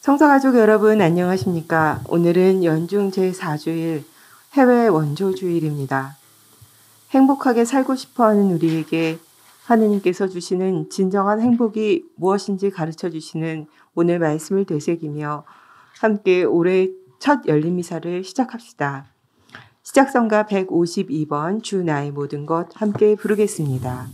성서가족 여러분 안녕하십니까? 오늘은 연중 제4주일 해외 원조주일입니다. 행복하게 살고 싶어하는 우리에게 하느님께서 주시는 진정한 행복이 무엇인지 가르쳐 주시는 오늘 말씀을 되새기며 함께 올해 첫 열림미사를 시작합시다. 시작성가 152번 주 나의 모든 것 함께 부르겠습니다.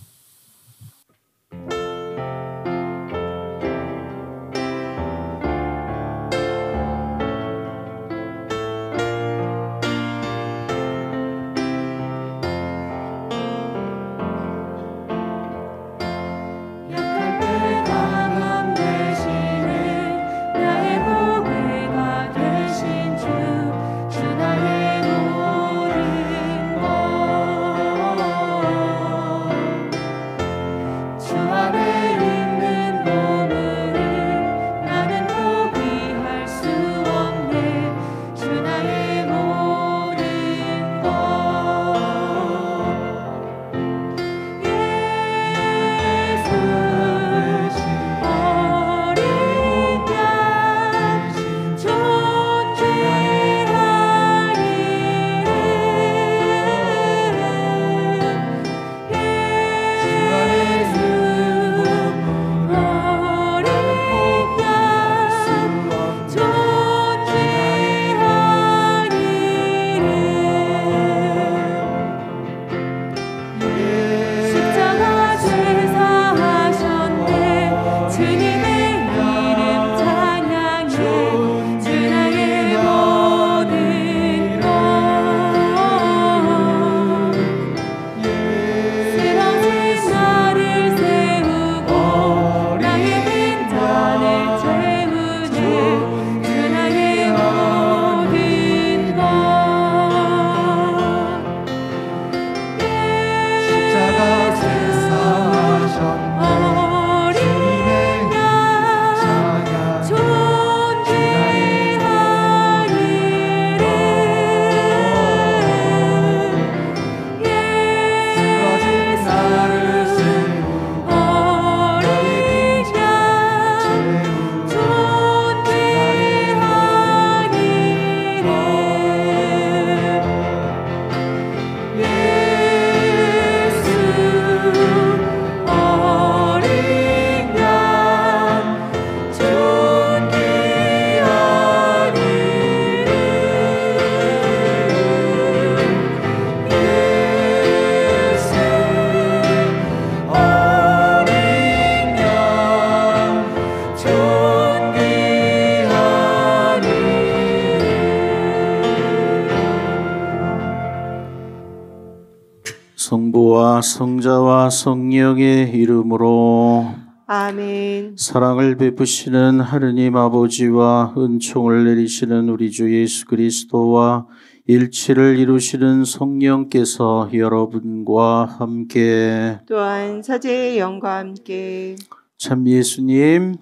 성부와 성자와 성령의 이름으로 아멘. 사랑을 베푸시는 하느님 아버지와 은총을 내리시는 우리 주 예수 그리스도와 일치를 이루시는 성령께서 여러분과 함께 또한 사제의 영과 함께 참 예수님,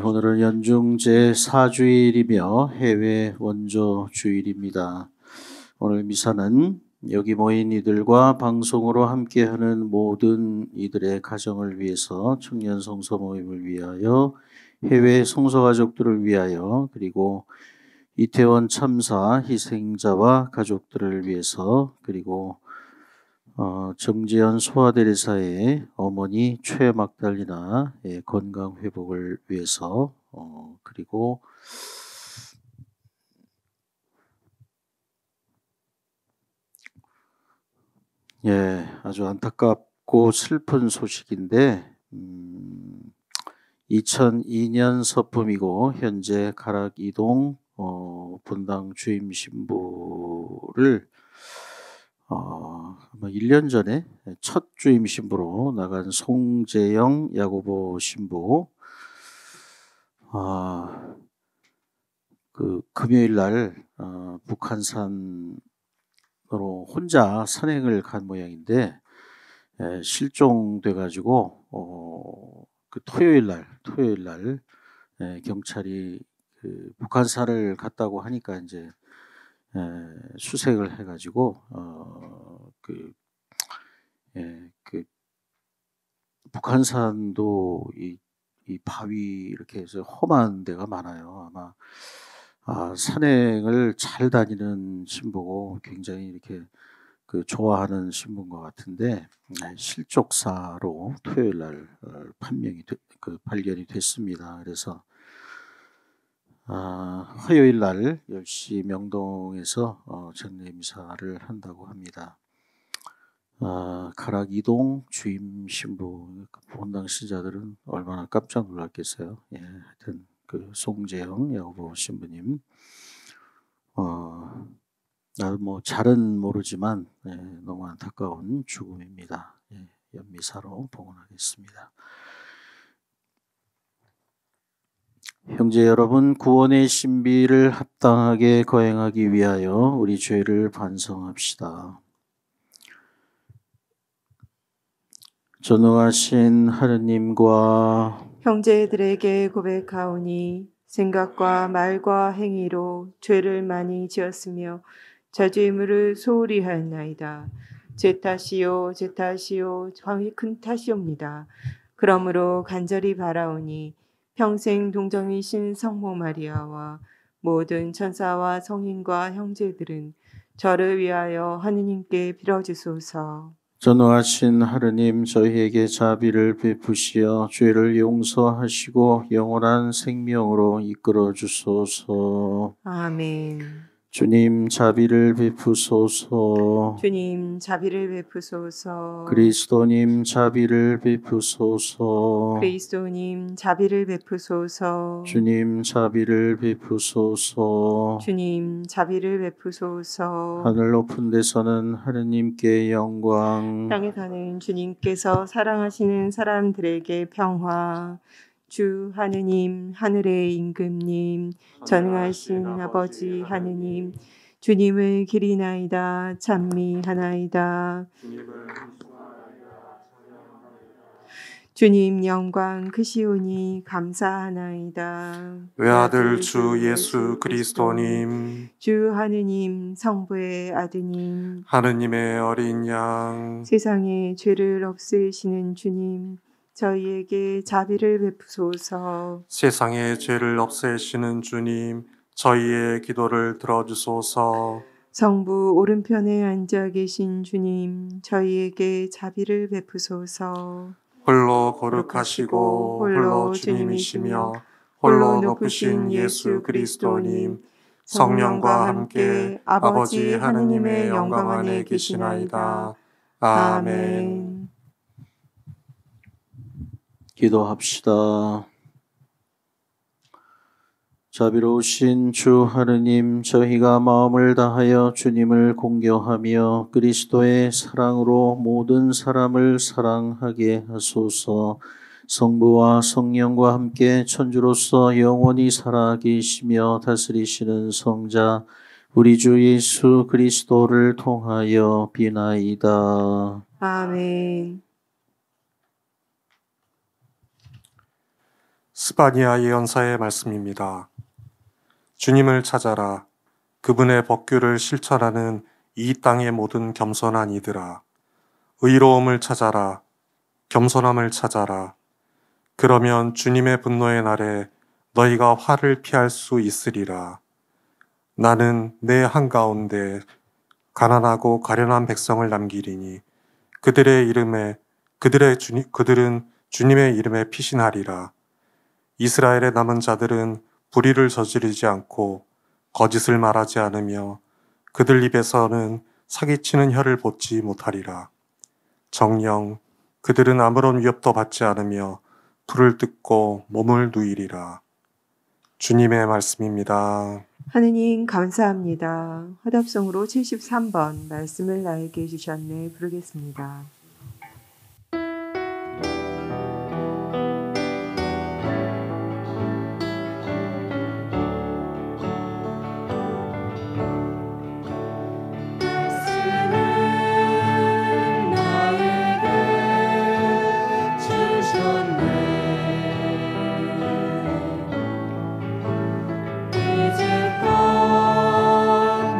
오늘은 연중 제4주일이며 해외 원조 주일입니다. 오늘 미사는 여기 모인 이들과 방송으로 함께하는 모든 이들의 가정을 위해서, 청년 성서 모임을 위하여, 해외 성서가족들을 위하여, 그리고 이태원 참사 희생자와 가족들을 위해서, 그리고 정재현 소아대리사의 어머니 최막달리나의 건강 회복을 위해서, 그리고 아주 안타깝고 슬픈 소식인데 2002년 서품이고 현재 가락 이동 본당 주임 신부를 아마 1년 전에 첫 주임 신부로 나간 송재영 야고보 신부, 그 금요일 날 북한산으로 혼자 산행을 간 모양인데 실종돼 가지고 그 토요일 날 경찰이 그 북한산을 갔다고 하니까 이제 수색을 해가지고 그 북한산도 이 이 바위 이렇게 해서 험한 데가 많아요. 아마 산행을 잘 다니는 신부고 굉장히 이렇게 좋아하는 신부인 것 같은데 실족사로 토요일 날 발견이 됐습니다. 그래서 화요일 날 10시 명동에서 장례미사를 한다고 합니다. 가락 이동 주임 신부 본당 신자들은 얼마나 깜짝 놀랐겠어요. 하여튼 송재영 야고보 신부님 나도 뭐 잘은 모르지만 너무 안타까운 죽음입니다. 연미사로 봉헌하겠습니다. 형제 여러분, 구원의 신비를 합당하게 거행하기 위하여 우리 죄를 반성합시다. 전능하신 하느님과 형제들에게 고백하오니 생각과 말과 행위로 죄를 많이 지었으며 자주의무를 소홀히 하였나이다. 제 탓이요 정이 큰 탓이옵니다. 그러므로 간절히 바라오니 평생 동정이신 성모 마리아와 모든 천사와 성인과 형제들은 저를 위하여 하느님께 빌어주소서. 전능하신 하느님, 저희에게 자비를 베푸시어 죄를 용서하시고 영원한 생명으로 이끌어 주소서. 아멘. 주님, 자비를 베푸소서. 주님 자비를 베푸소서. 그리스도님, 자비를 베푸소서. 그리스도님 자비를 베푸소서. 주님, 자비를 베푸소서. 주님 자비를 베푸소서. 하늘 높은 데서는 하느님께 영광, 땅에 사는 주님께서 사랑하시는 사람들에게 평화. 주 하느님, 하늘의 임금님, 전능하신 아버지 하느님, 주님을 기리나이다 찬미하나이다. 주님 영광 크시오니 감사하나이다. 외아들 주 예수 그리스도님, 주 하느님 성부의 아드님, 하느님의 어린 양, 세상의 죄를 없애시는 주님, 저희에게 자비를 베푸소서. 세상의 죄를 없애시는 주님, 저희의 기도를 들어주소서. 성부 오른편에 앉아 계신 주님, 저희에게 자비를 베푸소서. 홀로 거룩하시고 홀로 주님이시며 홀로 높으신 예수 그리스도님, 성령과 함께 아버지 하느님의 영광 안에 계시나이다. 아멘. 기도합시다. 자비로우신 주 하느님, 저희가 마음을 다하여 주님을 공경하며 그리스도의 사랑으로 모든 사람을 사랑하게 하소서. 성부와 성령과 함께 천주로서 영원히 살아계시며 다스리시는 성자 우리 주 예수 그리스도를 통하여 비나이다. 아멘. 스바냐 예언사의 말씀입니다. 주님을 찾아라. 그분의 법규를 실천하는 이 땅의 모든 겸손한 이들아. 의로움을 찾아라. 겸손함을 찾아라. 그러면 주님의 분노의 날에 너희가 화를 피할 수 있으리라. 나는 내 한가운데 가난하고 가련한 백성을 남기리니 그들은 주님의 이름에 피신하리라. 이스라엘의 남은 자들은 불의를 저지르지 않고 거짓을 말하지 않으며 그들 입에서는 사기치는 혀를 벗지 못하리라. 정녕 그들은 아무런 위협도 받지 않으며 불을 뜯고 몸을 누이리라. 주님의 말씀입니다. 하느님 감사합니다. 화답성으로 73번 말씀을 나에게 주셨네 부르겠습니다.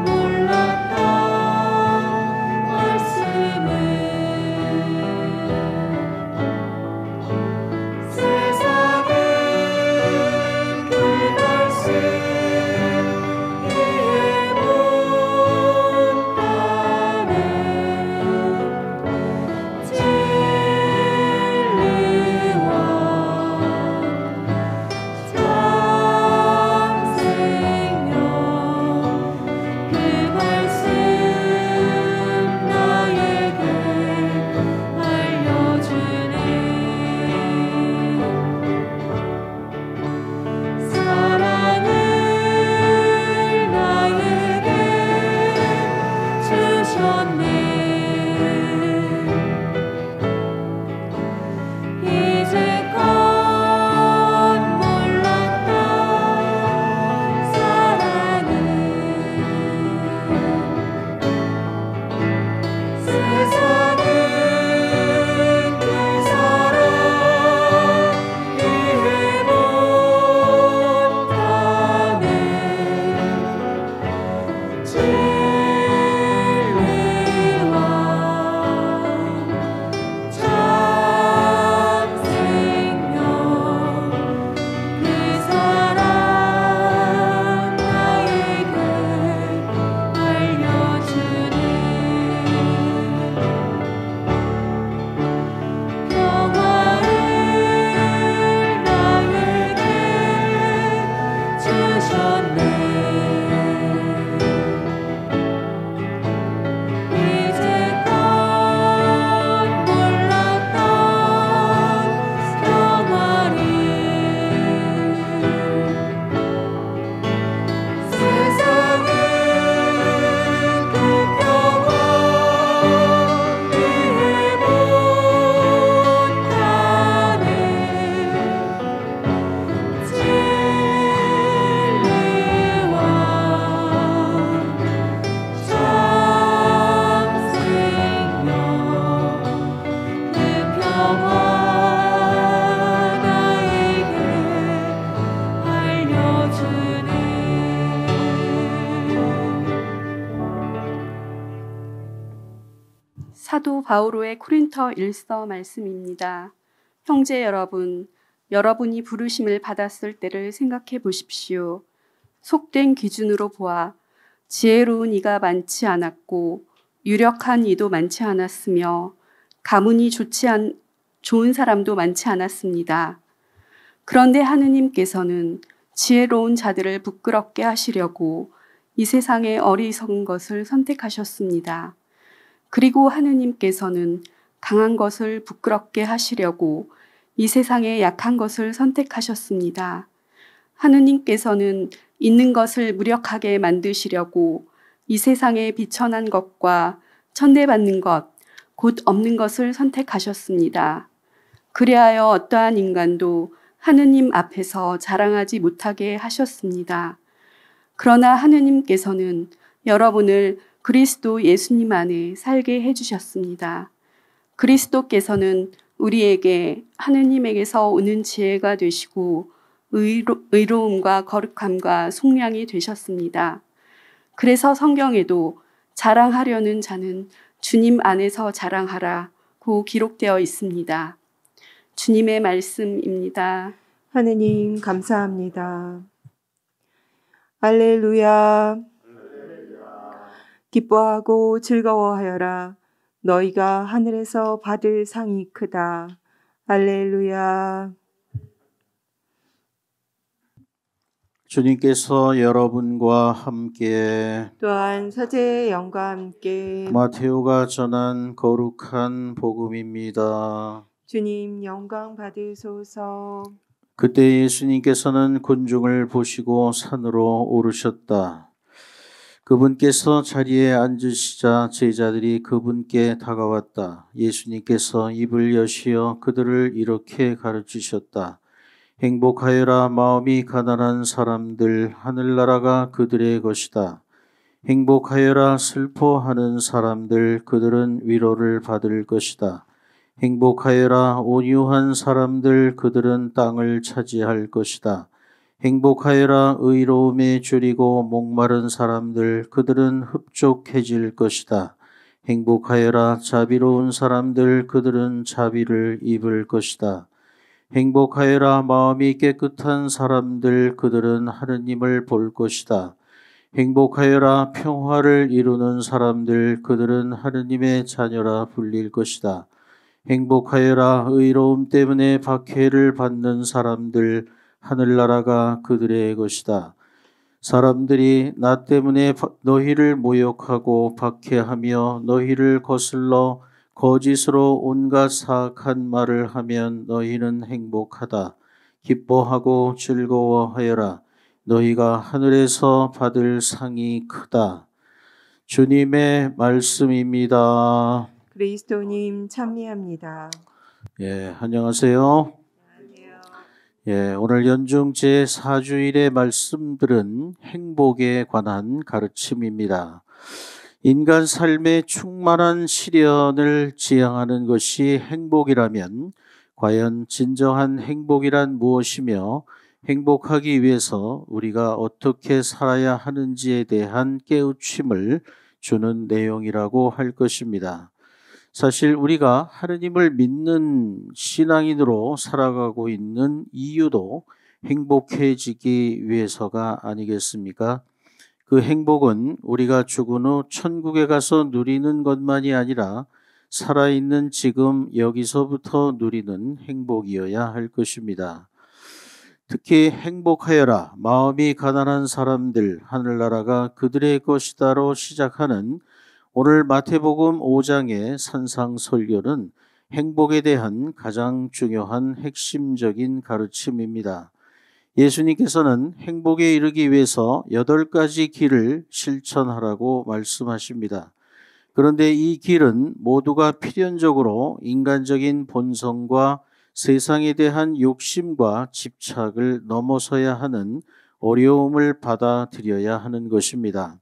몰랐던 말씀을 사도 바오로의 코린토 1서 말씀입니다. 형제 여러분, 여러분이 부르심을 받았을 때를 생각해 보십시오. 속된 기준으로 보아 지혜로운 이가 많지 않았고 유력한 이도 많지 않았으며 가문이 좋은 사람도 많지 않았습니다. 그런데 하느님께서는 지혜로운 자들을 부끄럽게 하시려고 이 세상의 어리석은 것을 선택하셨습니다. 그리고 하느님께서는 강한 것을 부끄럽게 하시려고 이 세상의 약한 것을 선택하셨습니다. 하느님께서는 있는 것을 무력하게 만드시려고 이 세상의 비천한 것과 천대받는 것, 곧 없는 것을 선택하셨습니다. 그리하여 어떠한 인간도 하느님 앞에서 자랑하지 못하게 하셨습니다. 그러나 하느님께서는 여러분을 그리스도 예수님 안에 살게 해주셨습니다. 그리스도께서는 우리에게 하느님에게서 오는 지혜가 되시고 의로움과 거룩함과 속량이 되셨습니다. 그래서 성경에도 자랑하려는 자는 주님 안에서 자랑하라고 기록되어 있습니다. 주님의 말씀입니다. 하느님 감사합니다. 할렐루야. 기뻐하고 즐거워하여라. 너희가 하늘에서 받을 상이 크다. 할렐루야. 주님께서 여러분과 함께 또한 서재의 영과 함께 마테오가 전한 거룩한 복음입니다. 주님 영광 받으소서. 그때 예수님께서는 군중을 보시고 산으로 오르셨다. 그분께서 자리에 앉으시자 제자들이 그분께 다가왔다. 예수님께서 입을 여시어 그들을 이렇게 가르치셨다. 행복하여라. 마음이 가난한 사람들, 하늘나라가 그들의 것이다. 행복하여라. 슬퍼하는 사람들, 그들은 위로를 받을 것이다. 행복하여라. 온유한 사람들, 그들은 땅을 차지할 것이다. 행복하여라. 의로움에 줄이고 목마른 사람들, 그들은 흡족해질 것이다. 행복하여라. 자비로운 사람들, 그들은 자비를 입을 것이다. 행복하여라. 마음이 깨끗한 사람들, 그들은 하느님을 볼 것이다. 행복하여라. 평화를 이루는 사람들, 그들은 하느님의 자녀라 불릴 것이다. 행복하여라. 의로움 때문에 박해를 받는 사람들, 하늘나라가 그들의 것이다. 사람들이 나 때문에 너희를 모욕하고 박해하며 너희를 거슬러 거짓으로 온갖 사악한 말을 하면 너희는 행복하다. 기뻐하고 즐거워하여라. 너희가 하늘에서 받을 상이 크다. 주님의 말씀입니다. 그리스도님 찬미합니다. 예, 안녕하세요. 예, 오늘 연중 제4주일의 말씀들은 행복에 관한 가르침입니다. 인간 삶의 충만한 시련을 지향하는 것이 행복이라면 과연 진정한 행복이란 무엇이며 행복하기 위해서 우리가 어떻게 살아야 하는지에 대한 깨우침을 주는 내용이라고 할 것입니다. 사실 우리가 하느님을 믿는 신앙인으로 살아가고 있는 이유도 행복해지기 위해서가 아니겠습니까? 그 행복은 우리가 죽은 후 천국에 가서 누리는 것만이 아니라 살아있는 지금 여기서부터 누리는 행복이어야 할 것입니다. 특히 행복하여라. 마음이 가난한 사람들, 하늘나라가 그들의 것이다로 시작하는 오늘 마태복음 5장의 산상설교는 행복에 대한 가장 중요한 핵심적인 가르침입니다. 예수님께서는 행복에 이르기 위해서 8가지 길을 실천하라고 말씀하십니다. 그런데 이 길은 모두가 필연적으로 인간적인 본성과 세상에 대한 욕심과 집착을 넘어서야 하는 어려움을 받아들여야 하는 것입니다.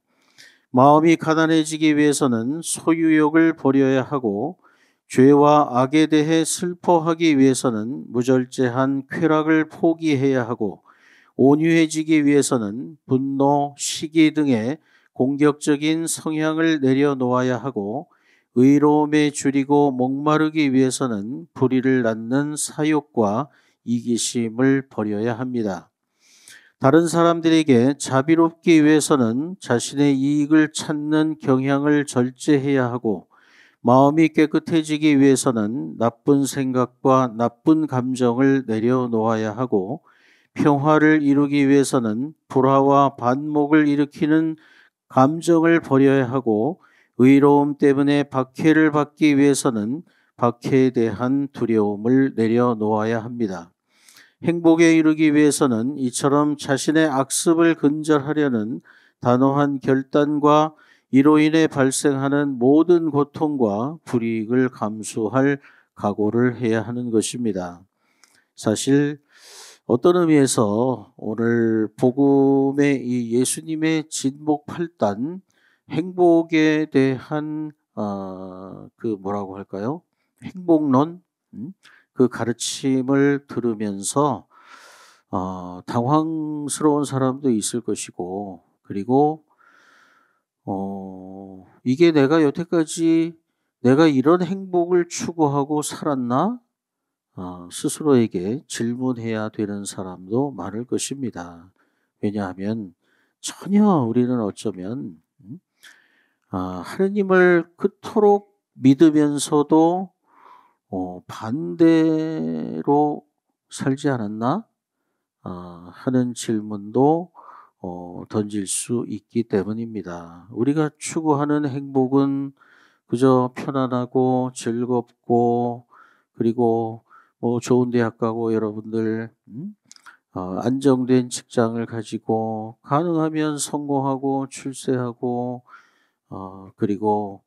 마음이 가난해지기 위해서는 소유욕을 버려야 하고 죄와 악에 대해 슬퍼하기 위해서는 무절제한 쾌락을 포기해야 하고 온유해지기 위해서는 분노, 시기 등의 공격적인 성향을 내려놓아야 하고 의로움에 줄이고 목마르기 위해서는 불의를 낳는 사욕과 이기심을 버려야 합니다. 다른 사람들에게 자비롭기 위해서는 자신의 이익을 찾는 경향을 절제해야 하고, 마음이 깨끗해지기 위해서는 나쁜 생각과 나쁜 감정을 내려놓아야 하고, 평화를 이루기 위해서는 불화와 반목을 일으키는 감정을 버려야 하고, 의로움 때문에 박해를 받기 위해서는 박해에 대한 두려움을 내려놓아야 합니다. 행복에 이르기 위해서는 이처럼 자신의 악습을 근절하려는 단호한 결단과 이로 인해 발생하는 모든 고통과 불이익을 감수할 각오를 해야 하는 것입니다. 사실 어떤 의미에서 오늘 복음의 이 예수님의 진복 8단 행복에 대한 뭐라고 할까요? 행복론? 그 가르침을 들으면서 당황스러운 사람도 있을 것이고, 그리고 이게 내가 여태까지 내가 이런 행복을 추구하고 살았나? 스스로에게 질문해야 되는 사람도 많을 것입니다. 왜냐하면 전혀 우리는 어쩌면 하느님을 그토록 믿으면서도 반대로 살지 않았나? 하는 질문도 던질 수 있기 때문입니다. 우리가 추구하는 행복은 그저 편안하고 즐겁고, 그리고 좋은 대학 가고 여러분들 안정된 직장을 가지고 가능하면 성공하고 출세하고 그리고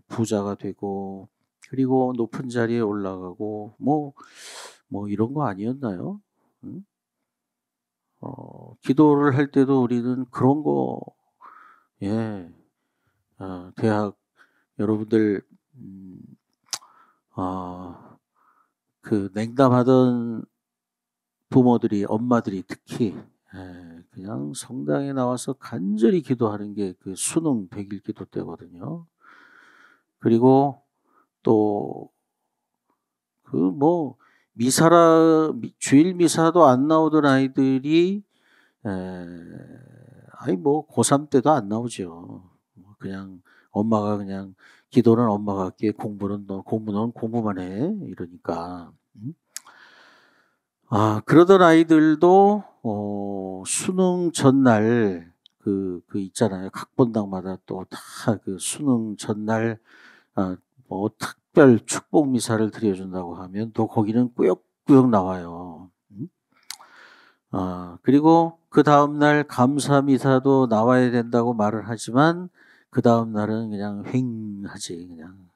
부자가 되고, 그리고 높은 자리에 올라가고 이런 거 아니었나요? 기도를 할 때도 우리는 그런 거 대학 여러분들 그 냉담하던 부모들이, 엄마들이 특히 그냥 성당에 나와서 간절히 기도하는 게 그 수능 100일 기도 때거든요. 그리고 또 주일 미사도 안 나오던 아이들이 고3 때도 안 나오죠. 그냥 엄마가 그냥 기도는 엄마가 할게, 공부는 공부만 해, 이러니까. 그러던 아이들도 수능 전날 그 있잖아요. 각 본당마다 또 다 그 수능 전날 특별 축복 미사를 드려준다고 하면 또 거기는 꾸역꾸역 나와요. 그리고 그 다음날 감사 미사도 나와야 된다고 말을 하지만 그 다음날은 그냥 휑하지, 그냥.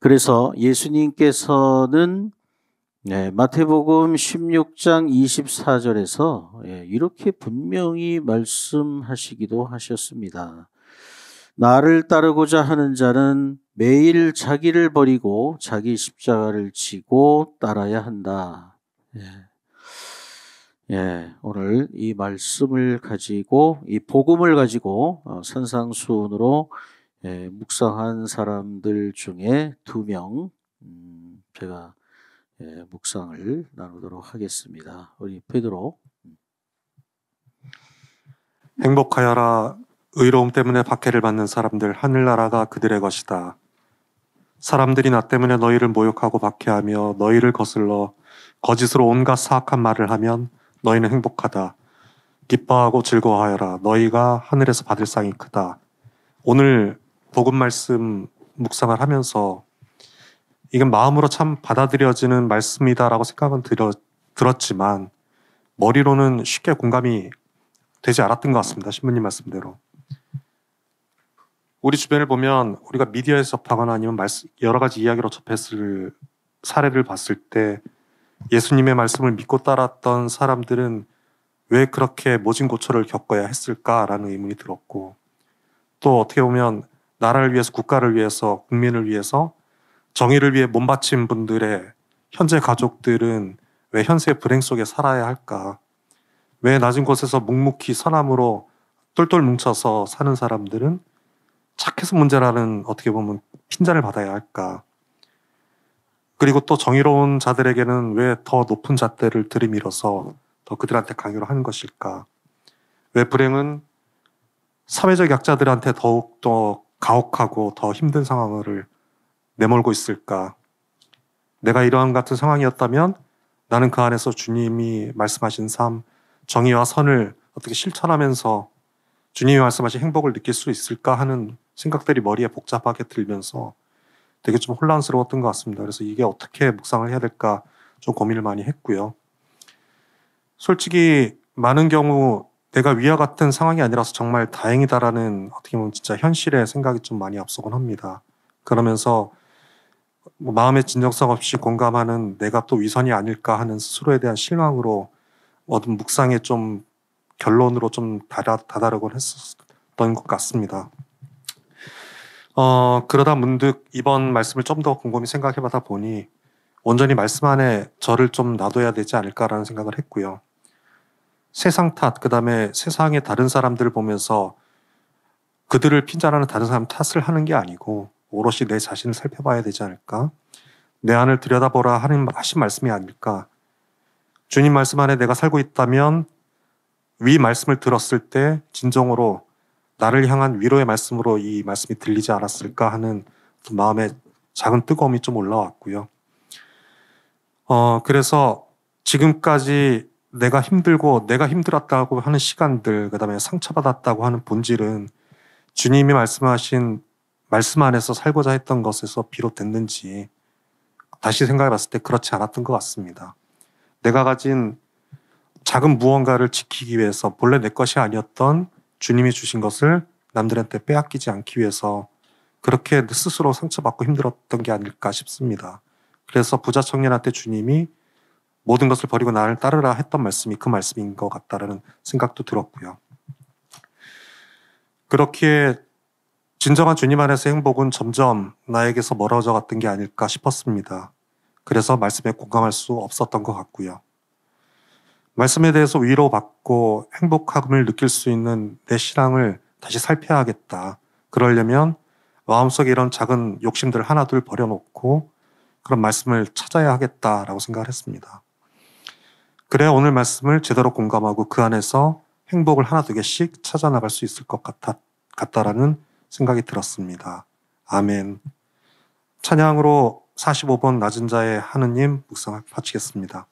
그래서 예수님께서는 마태복음 16장 24절에서 이렇게 분명히 말씀하시기도 하셨습니다. 나를 따르고자 하는 자는 매일 자기를 버리고 자기 십자가를 지고 따라야 한다. 오늘 이 말씀을 가지고, 이 복음을 가지고 산상수훈으로 묵상한 사람들 중에 2명 제가 묵상을 나누도록 하겠습니다. 우리 베드로. 행복하여라. 의로움 때문에 박해를 받는 사람들, 하늘나라가 그들의 것이다. 사람들이 나 때문에 너희를 모욕하고 박해하며 너희를 거슬러 거짓으로 온갖 사악한 말을 하면 너희는 행복하다. 기뻐하고 즐거워하여라. 너희가 하늘에서 받을 상이 크다. 오늘 복음 말씀 묵상을 하면서 이건 마음으로 참 받아들여지는 말씀이다라고 생각은 들었지만 머리로는 쉽게 공감이 되지 않았던 것 같습니다. 신부님 말씀대로. 우리 주변을 보면 우리가 미디어에서 접하거나 아니면 여러 가지 이야기로 접했을 사례를 봤을 때 예수님의 말씀을 믿고 따랐던 사람들은 왜 그렇게 모진 고초를 겪어야 했을까라는 의문이 들었고, 또 어떻게 보면 나라를 위해서, 국가를 위해서, 국민을 위해서 정의를 위해 몸바친 분들의 현재 가족들은 왜 현세의 불행 속에 살아야 할까? 왜 낮은 곳에서 묵묵히 선함으로 똘똘 뭉쳐서 사는 사람들은 착해서 문제라는 어떻게 보면 핀잔을 받아야 할까? 그리고 또 정의로운 자들에게는 왜 더 높은 잣대를 들이밀어서 더 그들한테 강요를 하는 것일까? 왜 불행은 사회적 약자들한테 더욱 더 가혹하고 더 힘든 상황을 내몰고 있을까? 내가 이러한 같은 상황이었다면 나는 그 안에서 주님이 말씀하신 삶, 정의와 선을 어떻게 실천하면서 주님이 말씀하신 행복을 느낄 수 있을까 하는 생각들이 머리에 복잡하게 들면서 되게 좀 혼란스러웠던 것 같습니다. 그래서 이게 어떻게 묵상을 해야 될까 좀 고민을 많이 했고요. 솔직히 많은 경우 내가 위와 같은 상황이 아니라서 정말 다행이다라는 어떻게 보면 진짜 현실의 생각이 좀 많이 앞서곤 합니다. 그러면서 마음의 진정성 없이 공감하는 내가 또 위선이 아닐까 하는 스스로에 대한 실망으로 얻은 묵상의 좀 결론으로 좀 다다르곤 했었던 것 같습니다. 그러다 문득 이번 말씀을 좀 더 곰곰이 생각해보다 보니 온전히 말씀 안에 저를 좀 놔둬야 되지 않을까라는 생각을 했고요. 세상 탓, 그 다음에 세상의 다른 사람들을 보면서 그들을 핀잔하는 다른 사람 탓을 하는 게 아니고 오롯이 내 자신을 살펴봐야 되지 않을까? 내 안을 들여다보라 하신 말씀이 아닐까? 주님 말씀 안에 내가 살고 있다면 위 말씀을 들었을 때 진정으로 나를 향한 위로의 말씀으로 이 말씀이 들리지 않았을까 하는 마음의 작은 뜨거움이 좀 올라왔고요. 그래서 지금까지 내가 힘들고 내가 힘들었다고 하는 시간들, 그 다음에 상처받았다고 하는 본질은 주님이 말씀하신 말씀 안에서 살고자 했던 것에서 비롯됐는지 다시 생각해 봤을 때 그렇지 않았던 것 같습니다. 내가 가진 작은 무언가를 지키기 위해서 본래 내 것이 아니었던 주님이 주신 것을 남들한테 빼앗기지 않기 위해서 그렇게 스스로 상처받고 힘들었던 게 아닐까 싶습니다. 그래서 부자 청년한테 주님이 모든 것을 버리고 나를 따르라 했던 말씀이 그 말씀인 것 같다라는 생각도 들었고요. 그렇게 진정한 주님 안에서 행복은 점점 나에게서 멀어져 갔던 게 아닐까 싶었습니다. 그래서 말씀에 공감할 수 없었던 것 같고요. 말씀에 대해서 위로받고 행복함을 느낄 수 있는 내 신앙을 다시 살펴야겠다. 그러려면 마음속에 이런 작은 욕심들 하나둘 버려놓고 그런 말씀을 찾아야 하겠다라고 생각을 했습니다. 그래야 오늘 말씀을 제대로 공감하고 그 안에서 행복을 하나 두 개씩 찾아나갈 수 있을 것 같다라는 생각이 들었습니다. 아멘. 찬양으로 45번 낮은 자의 하느님 묵상 바치겠습니다.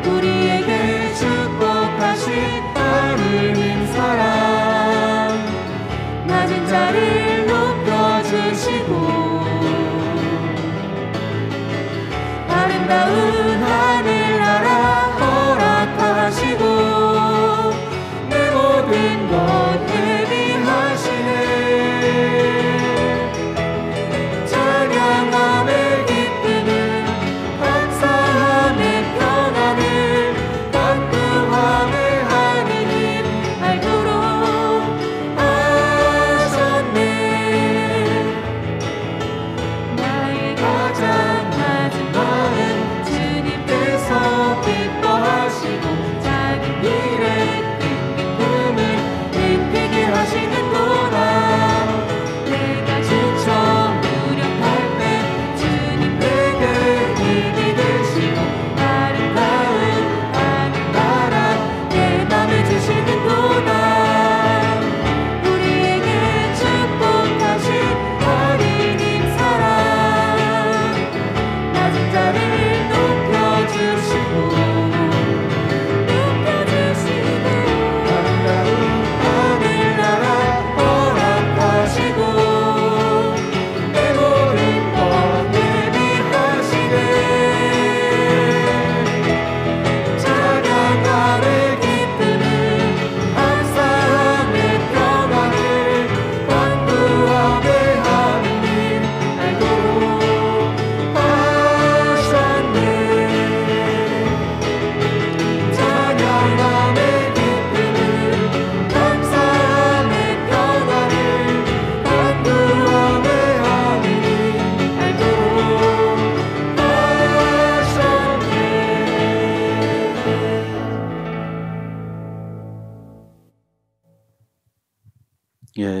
우리에게 축복하신 하느님 사랑 낮은 자를 높여주시고 아름다운 하늘나라 허락하시고 내 모든 것 대비하시네 찬양함을 기쁨을 감사함의 평안을 감동함을 하느님 알도록 하셨네 나의 가장 낮은 마음 주님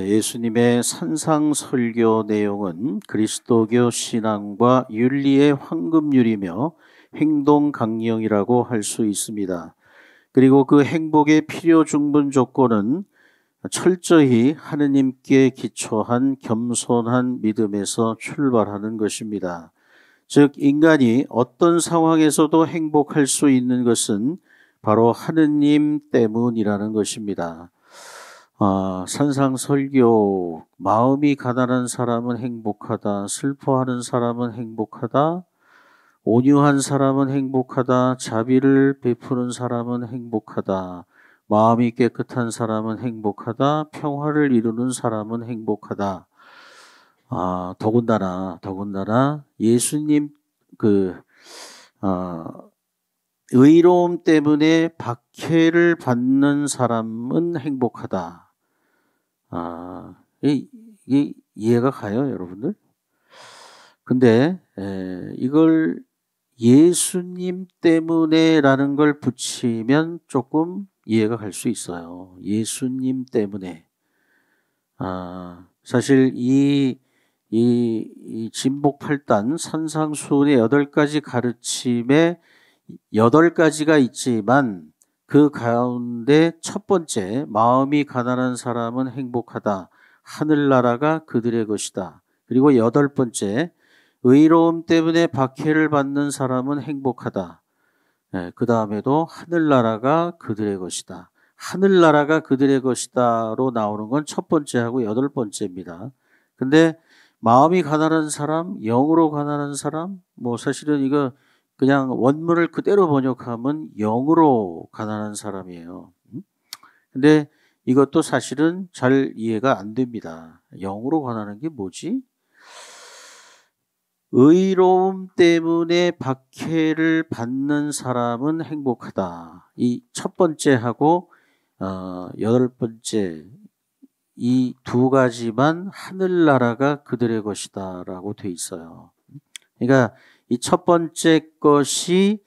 예수님의 산상설교 내용은 그리스도교 신앙과 윤리의 황금률이며 행동 강령이라고 할 수 있습니다. 그리고 그 행복의 필요 중분 조건은 철저히 하느님께 기초한 겸손한 믿음에서 출발하는 것입니다. 즉 인간이 어떤 상황에서도 행복할 수 있는 것은 바로 하느님 때문이라는 것입니다. 산상설교, 마음이 가난한 사람은 행복하다, 슬퍼하는 사람은 행복하다, 온유한 사람은 행복하다, 자비를 베푸는 사람은 행복하다, 마음이 깨끗한 사람은 행복하다, 평화를 이루는 사람은 행복하다. 더군다나 예수님 의로움 때문에 박해를 받는 사람은 행복하다. 이게 이해가 가요, 여러분들? 근데 이걸 예수님 때문에라는 걸 붙이면 조금 이해가 갈 수 있어요. 예수님 때문에. 사실 이 진복 8단 산상수훈의 8가지 가르침에 8가지가 있지만 그 가운데 첫 번째, 마음이 가난한 사람은 행복하다. 하늘나라가 그들의 것이다. 그리고 8번째, 의로움 때문에 박해를 받는 사람은 행복하다. 그 다음에도 하늘나라가 그들의 것이다. 하늘나라가 그들의 것이다로 나오는 건 첫 번째하고 8번째입니다. 근데 마음이 가난한 사람, 영으로 가난한 사람, 사실은 이거 그냥 원문을 그대로 번역하면 영으로 가난한 사람이에요. 근데 이것도 사실은 잘 이해가 안 됩니다. 영으로 가난한 게 뭐지? 의로움 때문에 박해를 받는 사람은 행복하다. 이 첫 번째하고 8번째 이 2가지만 하늘나라가 그들의 것이다 라고 돼 있어요. 그러니까 이 첫 번째 것이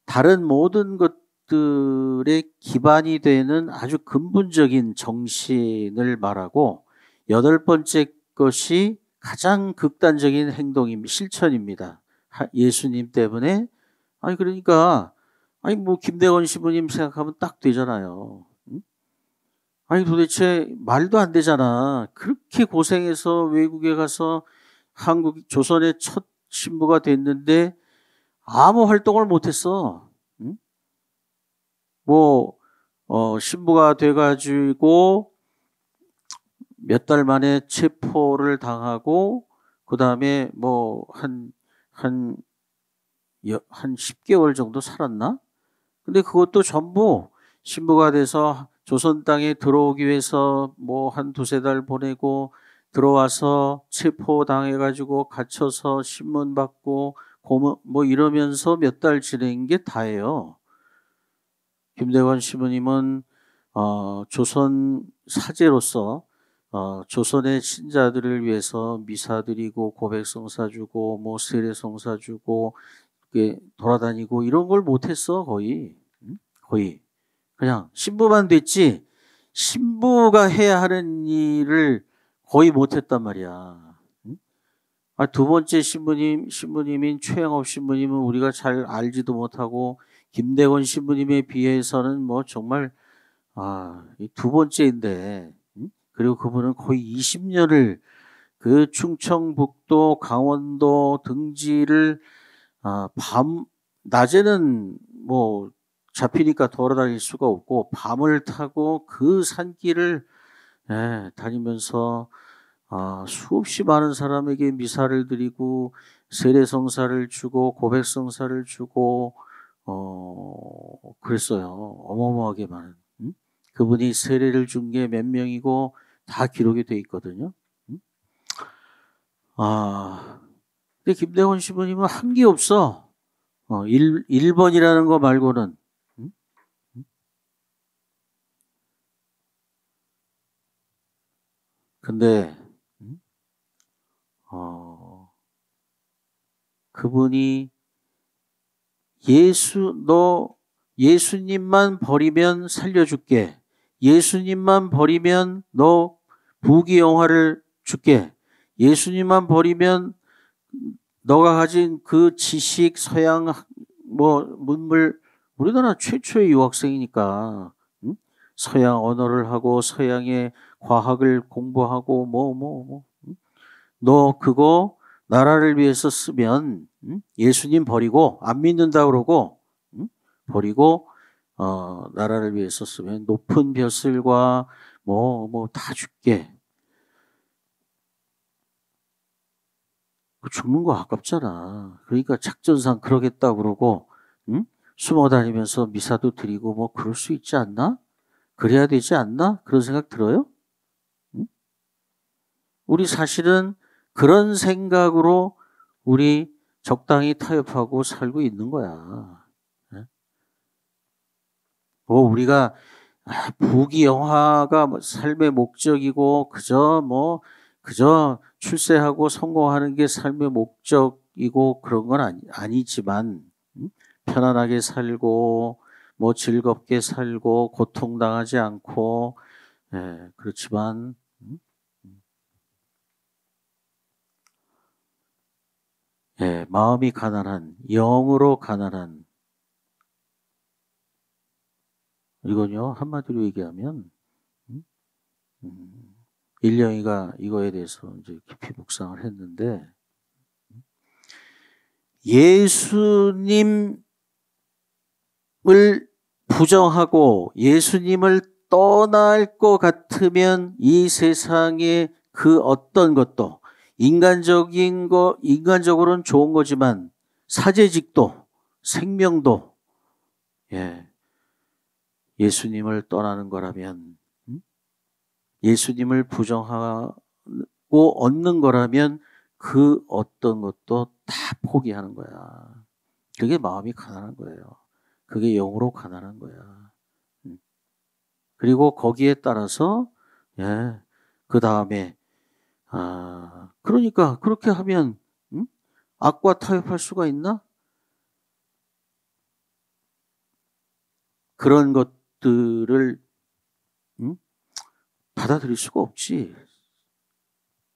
다른 모든 것들의 기반이 되는 아주 근본적인 정신을 말하고 8번째 것이 가장 극단적인 행동입니다. 실천입니다. 예수님 때문에. 그러니까 김대건 시부님 생각하면 딱 되잖아요. 도대체 말도 안 되잖아. 그렇게 고생해서 외국에 가서 조선의 첫 신부가 됐는데 아무 활동을 못했어. 신부가 돼가지고 몇 달 만에 체포를 당하고 그 다음에 한 10개월 정도 살았나? 근데 그것도 전부 신부가 돼서 조선 땅에 들어오기 위해서 한 2-3달 보내고 들어와서 체포당해가지고 갇혀서 신문 받고 이러면서 몇 달 지낸 게 다예요. 김대건 시부님은 조선 사제로서 조선의 신자들을 위해서 미사 드리고 고백성사 주고 세례성사 주고 돌아다니고 이런 걸 못했어. 거의 그냥 신부만 됐지 신부가 해야 하는 일을 거의 못했단 말이야. 2번째 신부님인 최영업 신부님은 우리가 잘 알지도 못하고 김대건 신부님에 비해서는 정말 이 2번째인데 그리고 그분은 거의 20년을 그 충청북도 강원도 등지를 낮에는 잡히니까 돌아다닐 수가 없고 밤을 타고 그 산길을 다니면서 수없이 많은 사람에게 미사를 드리고 세례성사를 주고 고백성사를 주고 그랬어요. 어마어마하게 많은. 그분이 세례를 준 게 몇 명이고 다 기록이 돼 있거든요. 근데 김대건 시부님은 한 게 없어. 1번이라는 거 말고는. 근데 그분이 예수님만 버리면 살려줄게. 예수님만 버리면 너 부귀영화를 줄게. 예수님만 버리면 너가 가진 그 지식, 서양, 문물, 우리나라 최초의 유학생이니까, 응? 서양 언어를 하고 서양의 과학을 공부하고 응? 너 그거 나라를 위해서 쓰면, 응? 예수님 버리고 안 믿는다 그러고, 응? 버리고 나라를 위해서 쓰면 높은 벼슬과 다 줄게. 죽는 거 아깝잖아. 그러니까 작전상 그러겠다 그러고, 응? 숨어 다니면서 미사도 드리고 그럴 수 있지 않나? 그래야 되지 않나? 그런 생각 들어요? 응? 우리 사실은 그런 생각으로 우리 적당히 타협하고 살고 있는 거야. 응? 우리가 부귀영화가 삶의 목적이고 그저 출세하고 성공하는 게 삶의 목적이고 그런 건 아니지만, 편안하게 살고 즐겁게 살고 고통당하지 않고, 그렇지만 마음이 가난한, 영으로 가난한, 이건요 한마디로 얘기하면 일령이가 이거에 대해서 이제 깊이 묵상을 했는데, 예수님을 부정하고 예수님을 떠날 것 같으면 이 세상에 그 어떤 것도 인간적으로는 좋은 거지만 사제직도 생명도 예수님을 떠나는 거라면, 예수님을 부정하고 얻는 거라면 그 어떤 것도 다 포기하는 거야. 그게 마음이 가난한 거예요. 그게 영으로 가난한 거야. 그리고 거기에 따라서 그 다음에 그러니까 그렇게 하면 악과 타협할 수가 있나? 그런 것들을 받아들일 수가 없지.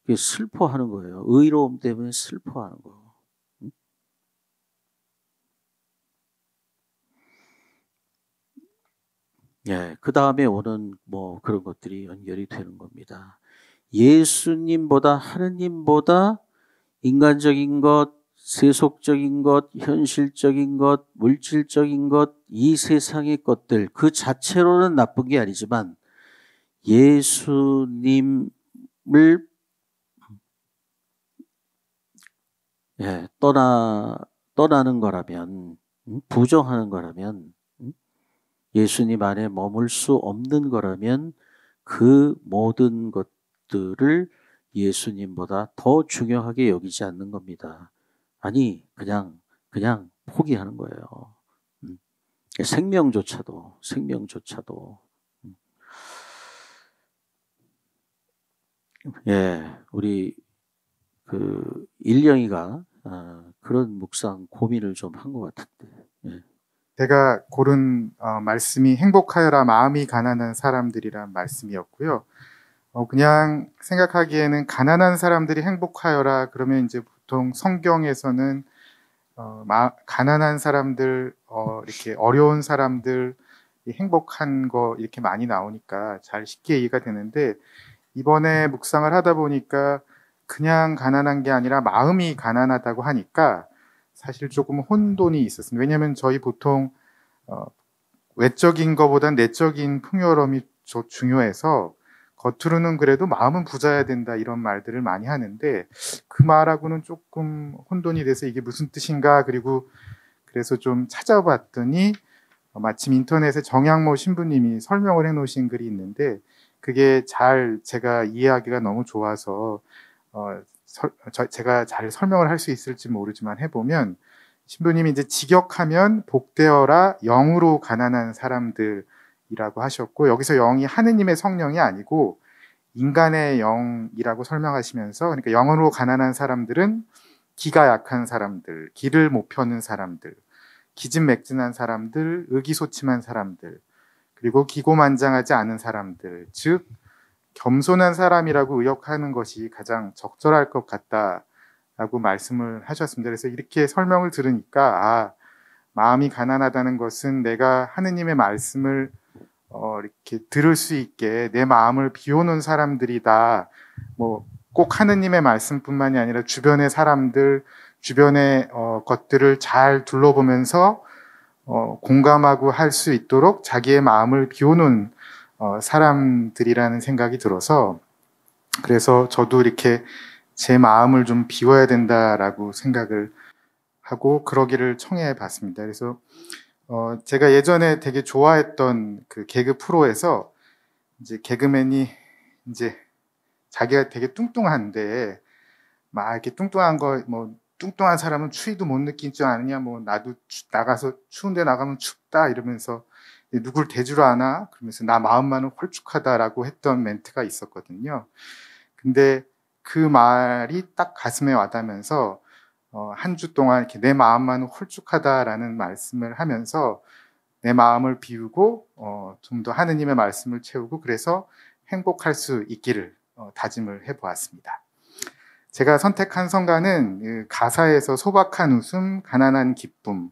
그게 슬퍼하는 거예요. 의로움 때문에 슬퍼하는 거. 그 다음에 오는 그런 것들이 연결이 되는 겁니다. 예수님보다, 하느님보다 인간적인 것, 세속적인 것, 현실적인 것, 물질적인 것, 이 세상의 것들 그 자체로는 나쁜 게 아니지만 예수님을 떠나는 거라면, 부정하는 거라면, 예수님 안에 머물 수 없는 거라면 그 모든 것들을 예수님보다 더 중요하게 여기지 않는 겁니다. 아니, 그냥 포기하는 거예요. 생명조차도. 우리 일령이가 그런 묵상 고민을 좀 한 것 같은데. 제가 고른 말씀이 행복하여라 마음이 가난한 사람들이란 말씀이었고요. 그냥 생각하기에는 가난한 사람들이 행복하여라 그러면 이제 보통 성경에서는 가난한 사람들, 이렇게 어려운 사람들 행복한 거 이렇게 많이 나오니까 잘 쉽게 이해가 되는데, 이번에 묵상을 하다 보니까 그냥 가난한 게 아니라 마음이 가난하다고 하니까 사실 조금 혼돈이 있었습니다. 왜냐하면 저희 보통 외적인 것보단 내적인 풍요로움이 중요해서 겉으로는 그래도 마음은 부자여야 된다 이런 말들을 많이 하는데, 그 말하고는 조금 혼돈이 돼서 이게 무슨 뜻인가, 그래서 좀 찾아봤더니 마침 인터넷에 정양모 신부님이 설명을 해놓으신 글이 있는데, 그게 제가 이해하기가 너무 좋아서 제가 잘 설명을 할 수 있을지 모르지만 해보면, 신부님이 이제 직역하면 복되어라 영으로 가난한 사람들이라고 하셨고, 여기서 영이 하느님의 성령이 아니고 인간의 영이라고 설명하시면서, 그러니까 영으로 가난한 사람들은 기가 약한 사람들, 기를 못 펴는 사람들, 기진맥진한 사람들, 의기소침한 사람들, 그리고 기고만장하지 않은 사람들, 즉 겸손한 사람이라고 의역하는 것이 가장 적절할 것 같다라고 말씀을 하셨습니다. 그래서 이렇게 설명을 들으니까 마음이 가난하다는 것은 내가 하느님의 말씀을 이렇게 들을 수 있게 내 마음을 비워놓은 사람들이다. 뭐 꼭 하느님의 말씀뿐만이 아니라 주변의 사람들, 주변의 것들을 잘 둘러보면서 공감하고 할 수 있도록 자기의 마음을 비워놓은 사람들이라는 생각이 들어서, 그래서 저도 이렇게 제 마음을 좀 비워야 된다라고 생각을 하고 그러기를 청해 봤습니다. 그래서 제가 예전에 되게 좋아했던 그 개그 프로에서 이제 개그맨이 이제 자기가 되게 뚱뚱한데 막 이렇게 뚱뚱한 거 뭐 뚱뚱한 사람은 추위도 못 느낄 줄 아느냐, 뭐 나도 나가서 추운데 나가면 춥다 이러면서 누굴 대주러 하나 그러면서 나 마음만은 홀쭉하다라고 했던 멘트가 있었거든요. 근데 그 말이 딱 가슴에 와닿으면서 한 주 동안 이렇게 내 마음만은 홀쭉하다라는 말씀을 하면서 내 마음을 비우고 좀 더 하느님의 말씀을 채우고 그래서 행복할 수 있기를 다짐을 해보았습니다. 제가 선택한 성가는 가사에서 소박한 웃음, 가난한 기쁨,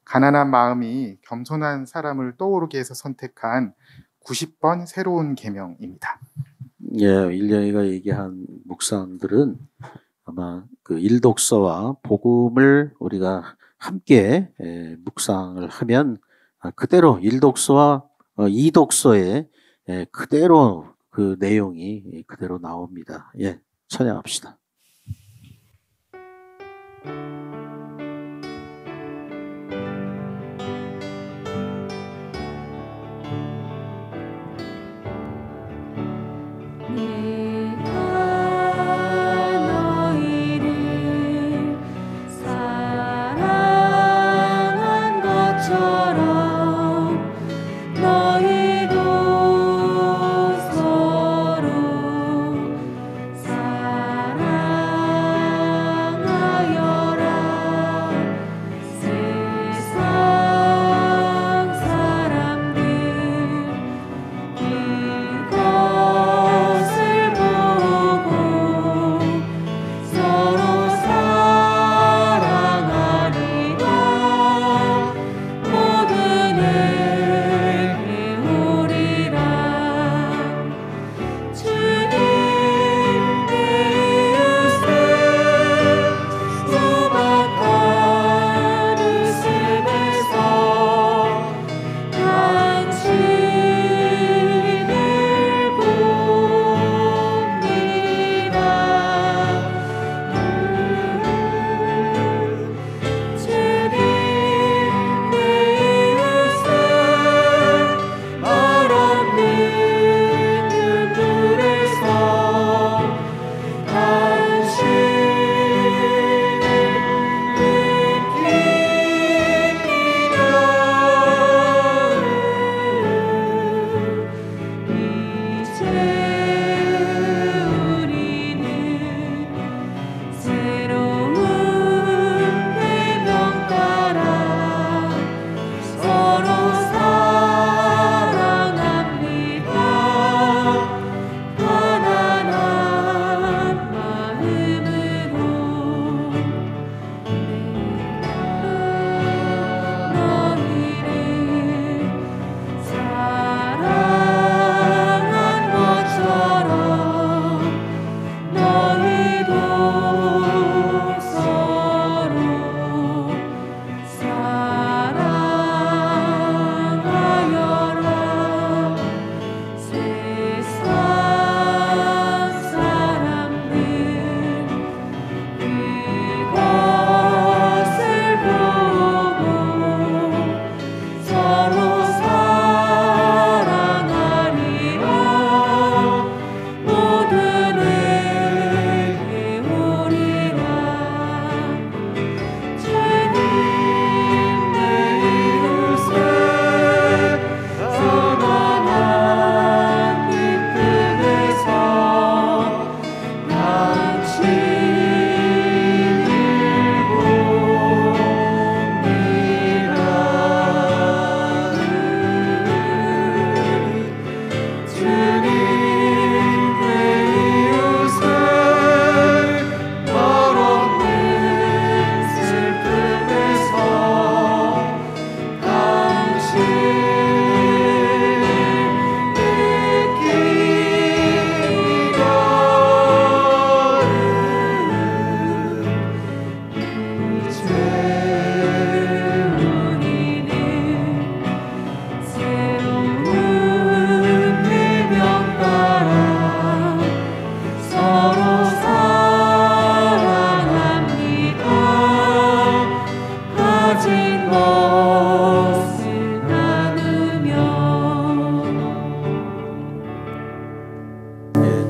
가난한 마음이 겸손한 사람을 떠오르게 해서 선택한 90번 새로운 계명입니다. 예, 일령이가 얘기한 묵상들은 아마 그 일독서와 복음을 우리가 함께 묵상을 하면 그대로 일독서와 이독서의 그대로 그 내용이 그대로 나옵니다. 예, 찬양합시다. 너희를 사랑한 것처럼 너희도 서로 사랑하여라.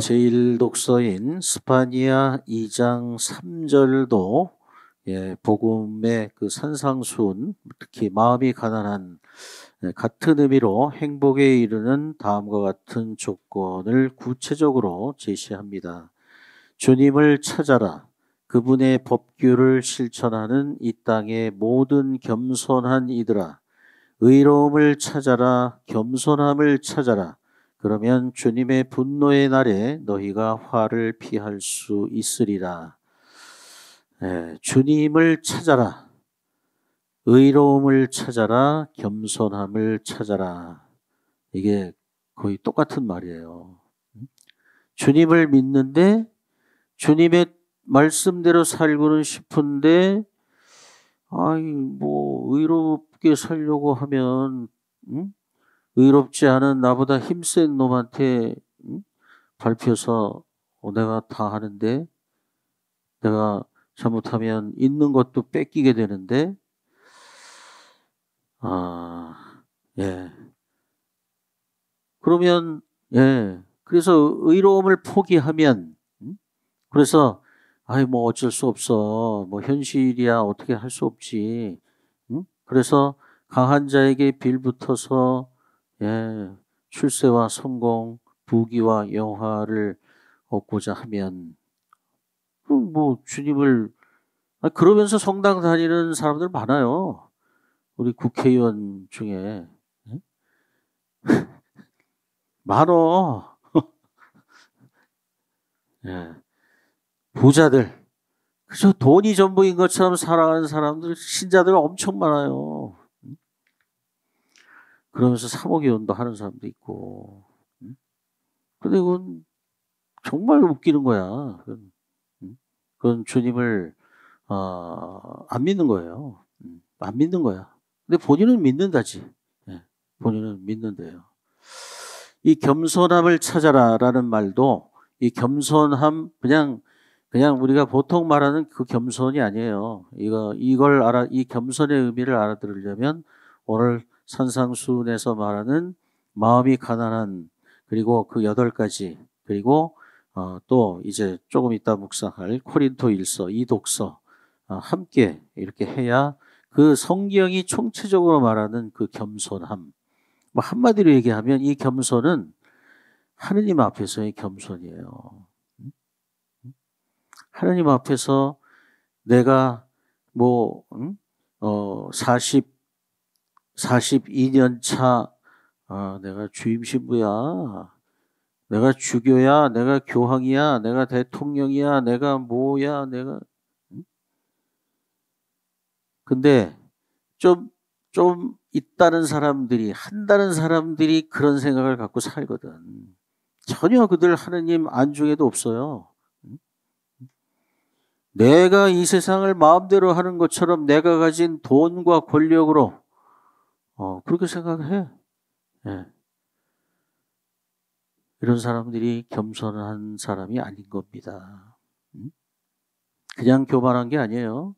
제1독서인 스파니아 2장 3절도 복음의 그 산상수훈, 특히 마음이 가난한 같은 의미로 행복에 이르는 다음과 같은 조건을 구체적으로 제시합니다. 주님을 찾아라. 그분의 법규를 실천하는 이 땅의 모든 겸손한 이들아. 의로움을 찾아라. 겸손함을 찾아라. 그러면 주님의 분노의 날에 너희가 화를 피할 수 있으리라. 주님을 찾아라. 의로움을 찾아라. 겸손함을 찾아라. 이게 거의 똑같은 말이에요. 주님을 믿는데 주님의 말씀대로 살고는 싶은데 의롭게 살려고 하면 의롭지 않은 나보다 힘센 놈한테 밟혀서 내가 다 하는데 내가 잘못하면 있는 것도 뺏기게 되는데 그러면 그래서 의로움을 포기하면 그래서 어쩔 수 없어. 현실이야 어떻게 할 수 없지. 그래서 강한 자에게 빌붙어서 출세와 성공, 부귀와 영화를 얻고자 하면 주님을 그러면서 성당 다니는 사람들 많아요. 우리 국회의원 중에 많어. 부자들, 그저 돈이 전부인 것처럼 살아가는 사람들, 신자들 엄청 많아요. 그러면서 사모기원도 하는 사람도 있고. 근데 그건 정말 웃기는 거야. 그건 주님을 안 믿는 거예요. 안 믿는 거야. 근데 본인은 믿는다지. 본인은 믿는데요. 이 겸손함을 찾아라라는 말도 이 겸손함 그냥 우리가 보통 말하는 그 겸손이 아니에요. 이 겸손의 의미를 알아들으려면 오늘 산상수훈에서 말하는 마음이 가난한 그리고 그 8가지 그리고 또 이제 조금 이따 묵상할 코린토일서 이 독서 함께 이렇게 해야 그 성경이 총체적으로 말하는 그 겸손함. 한마디로 얘기하면 이 겸손은 하느님 앞에서의 겸손이에요. 하느님 앞에서 내가 42년 차 내가 주임 신부야. 내가 주교야. 내가 교황이야. 내가 대통령이야. 내가 뭐야. 근데 좀 있다는 사람들이 한다는 사람들이 그런 생각을 갖고 살거든. 전혀 그들 하느님 안중에도 없어요. 내가 이 세상을 마음대로 하는 것처럼 내가 가진 돈과 권력으로 그렇게 생각해. 이런 사람들이 겸손한 사람이 아닌 겁니다. 그냥 교만한 게 아니에요.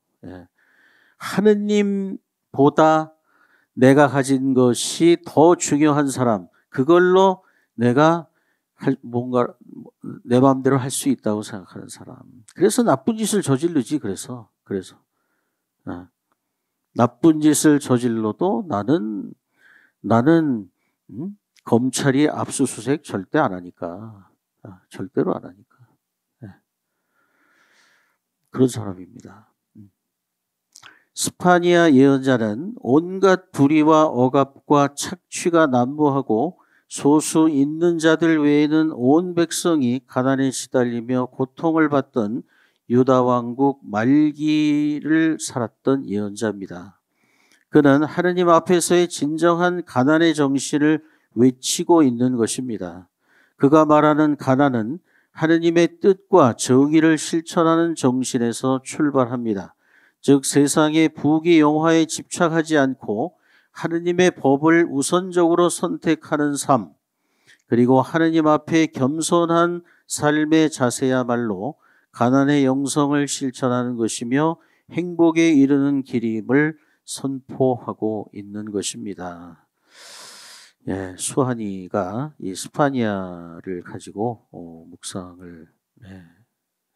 하느님보다 내가 가진 것이 더 중요한 사람, 그걸로 내가 뭔가 내 마음대로 할 수 있다고 생각하는 사람. 그래서 나쁜 짓을 저지르지. 그래서 나쁜 짓을 저질러도 나는 검찰이 압수수색 절대 안 하니까. 절대로 안 하니까. 그런 사람입니다. 스파니아 예언자는 온갖 불의와 억압과 착취가 난무하고 소수 있는 자들 외에는 온 백성이 가난에 시달리며 고통을 받던 유다 왕국 말기를 살았던 예언자입니다. 그는 하느님 앞에서의 진정한 가난의 정신을 외치고 있는 것입니다. 그가 말하는 가난은 하느님의 뜻과 정의를 실천하는 정신에서 출발합니다. 즉 세상의 부귀 영화에 집착하지 않고 하느님의 법을 우선적으로 선택하는 삶, 그리고 하느님 앞에 겸손한 삶의 자세야말로 가난의 영성을 실천하는 것이며 행복에 이르는 길임을 선포하고 있는 것입니다. 예, 수환이가 이 스파니아를 가지고 묵상을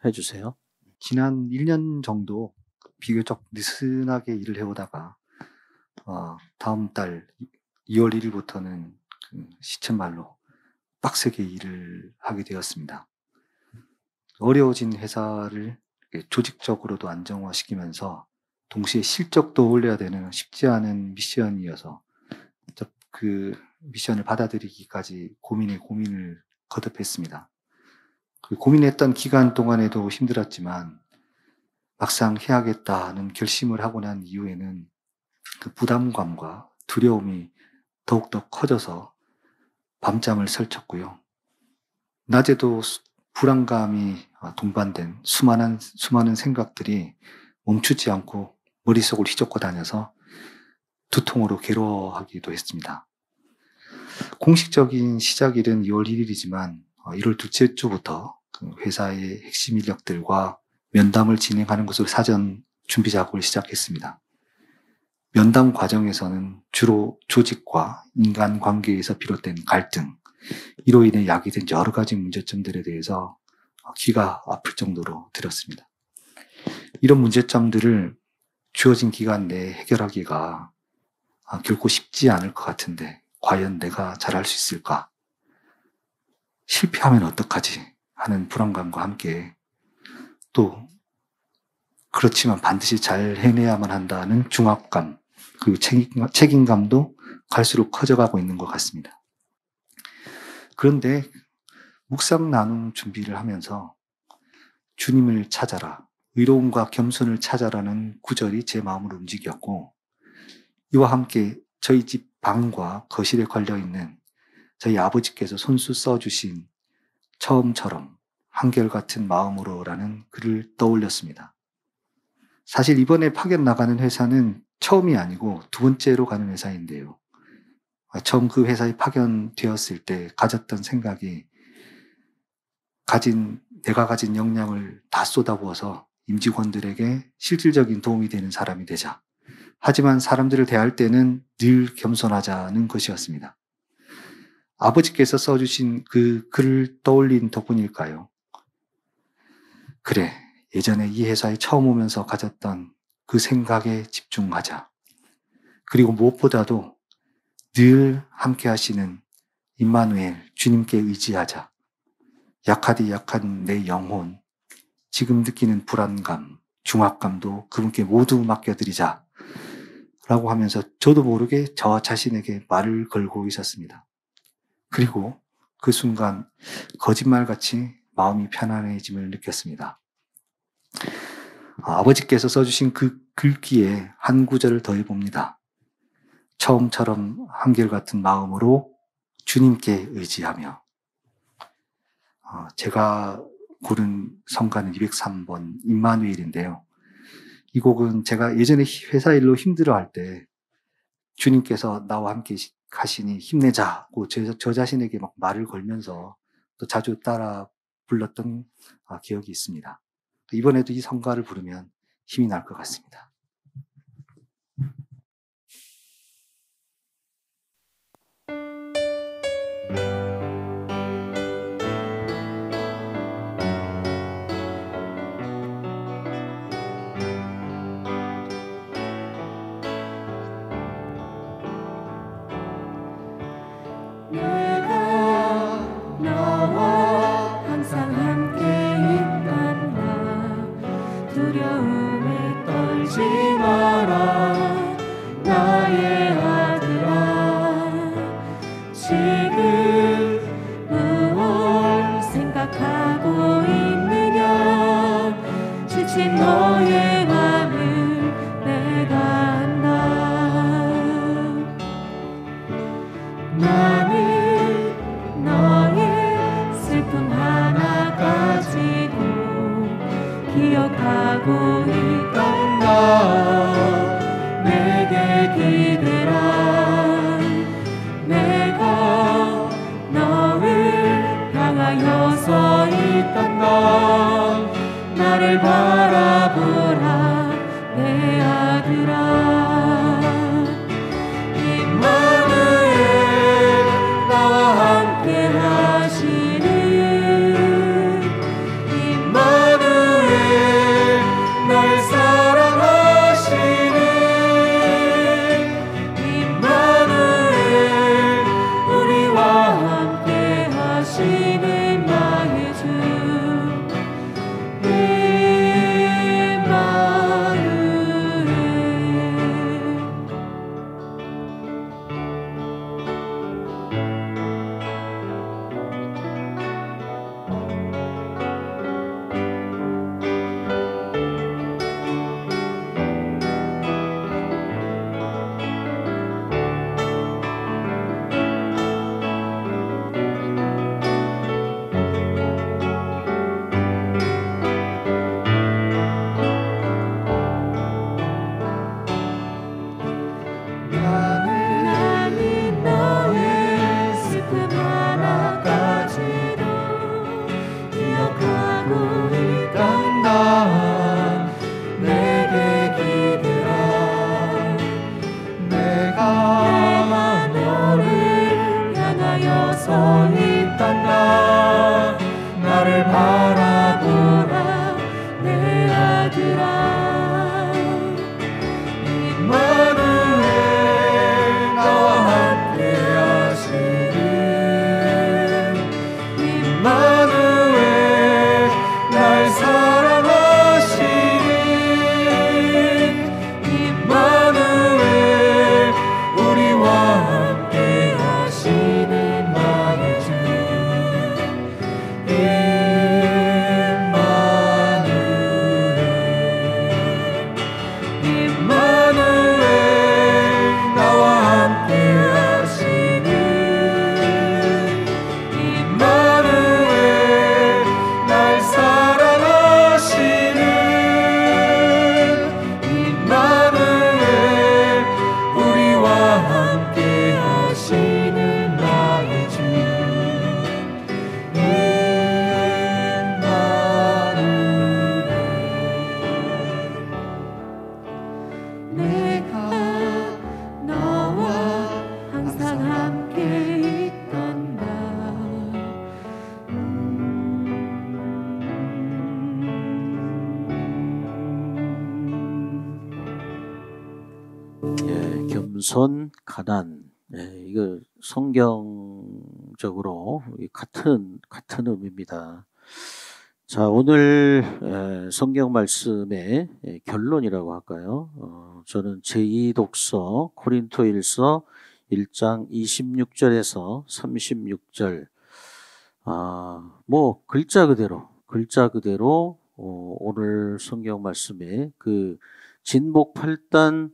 해주세요. 지난 1년 정도 비교적 느슨하게 일을 해오다가 다음 달 2월 1일부터는 시쳇말로 빡세게 일을 하게 되었습니다. 어려워진 회사를 조직적으로도 안정화시키면서 동시에 실적도 올려야 되는 쉽지 않은 미션이어서 그 미션을 받아들이기까지 고민에 고민을 거듭했습니다. 그 고민했던 기간 동안에도 힘들었지만 막상 해야겠다는 결심을 하고 난 이후에는 그 부담감과 두려움이 더욱더 커져서 밤잠을 설쳤고요. 낮에도 불안감이 동반된 수많은 생각들이 멈추지 않고 머릿속을 휘젓고 다녀서 두통으로 괴로워하기도 했습니다. 공식적인 시작일은 2월 1일이지만 1월 둘째 주부터 회사의 핵심 인력들과 면담을 진행하는 것으로 사전 준비 작업을 시작했습니다. 면담 과정에서는 주로 조직과 인간관계에서 비롯된 갈등, 이로 인해 야기된 여러 가지 문제점들에 대해서 귀가 아플 정도로 들었습니다. 이런 문제점들을 주어진 기간 내에 해결하기가 결코 쉽지 않을 것 같은데 과연 내가 잘할 수 있을까? 실패하면 어떡하지? 하는 불안감과 함께 또 그렇지만 반드시 잘 해내야만 한다는 중압감, 그리고 책임감도 갈수록 커져가고 있는 것 같습니다. 그런데 묵상 나눔 준비를 하면서 주님을 찾아라, 의로움과 겸손을 찾아라는 구절이 제 마음을 움직였고, 이와 함께 저희 집 방과 거실에 걸려있는 저희 아버지께서 손수 써주신 처음처럼 한결같은 마음으로라는 글을 떠올렸습니다. 사실 이번에 파견 나가는 회사는 처음이 아니고 두 번째로 가는 회사인데요. 처음 그 회사에 파견되었을 때 가졌던 생각이 내가 가진 역량을 다 쏟아부어서 임직원들에게 실질적인 도움이 되는 사람이 되자. 하지만 사람들을 대할 때는 늘 겸손하자는 것이었습니다. 아버지께서 써주신 그 글을 떠올린 덕분일까요? 그래, 예전에 이 회사에 처음 오면서 가졌던 그 생각에 집중하자. 그리고 무엇보다도 늘 함께 하시는 임마누엘 주님께 의지하자. 약하디 약한 내 영혼, 지금 느끼는 불안감, 중압감도 그분께 모두 맡겨드리자. 라고 하면서 저도 모르게 저 자신에게 말을 걸고 있었습니다. 그리고 그 순간 거짓말같이 마음이 편안해짐을 느꼈습니다. 아버지께서 써주신 그 글귀에 한 구절을 더해봅니다. 처음처럼 한결같은 마음으로 주님께 의지하며. 제가 고른 성가는 203번 임마누엘인데요. 이 곡은 제가 예전에 회사 일로 힘들어할 때 주님께서 나와 함께 가시니 힘내자고 저 자신에게 막 말을 걸면서 또 자주 따라 불렀던 기억이 있습니다. 이번에도 이 성가를 부르면 힘이 날 것 같습니다. 두려움에 떨지 마라 나의 아들아 지금 무엇 생각하고 있느냐 지친 너의 맘을 내가 안다 나는 너의 슬픔 하나 가지고 기억하고 있단다 내게 기대라 내가 너를 향하여 서 있단다 나를 바라보라 내 아들아 임마누엘 겸손, 가난. 이거 성경적으로 같은 의미입니다. 자, 오늘 성경 말씀의 결론이라고 할까요? 저는 제2독서 고린토일서 1장 26절에서 36절, 뭐 글자 그대로 오늘 성경 말씀에 그 진복 8단,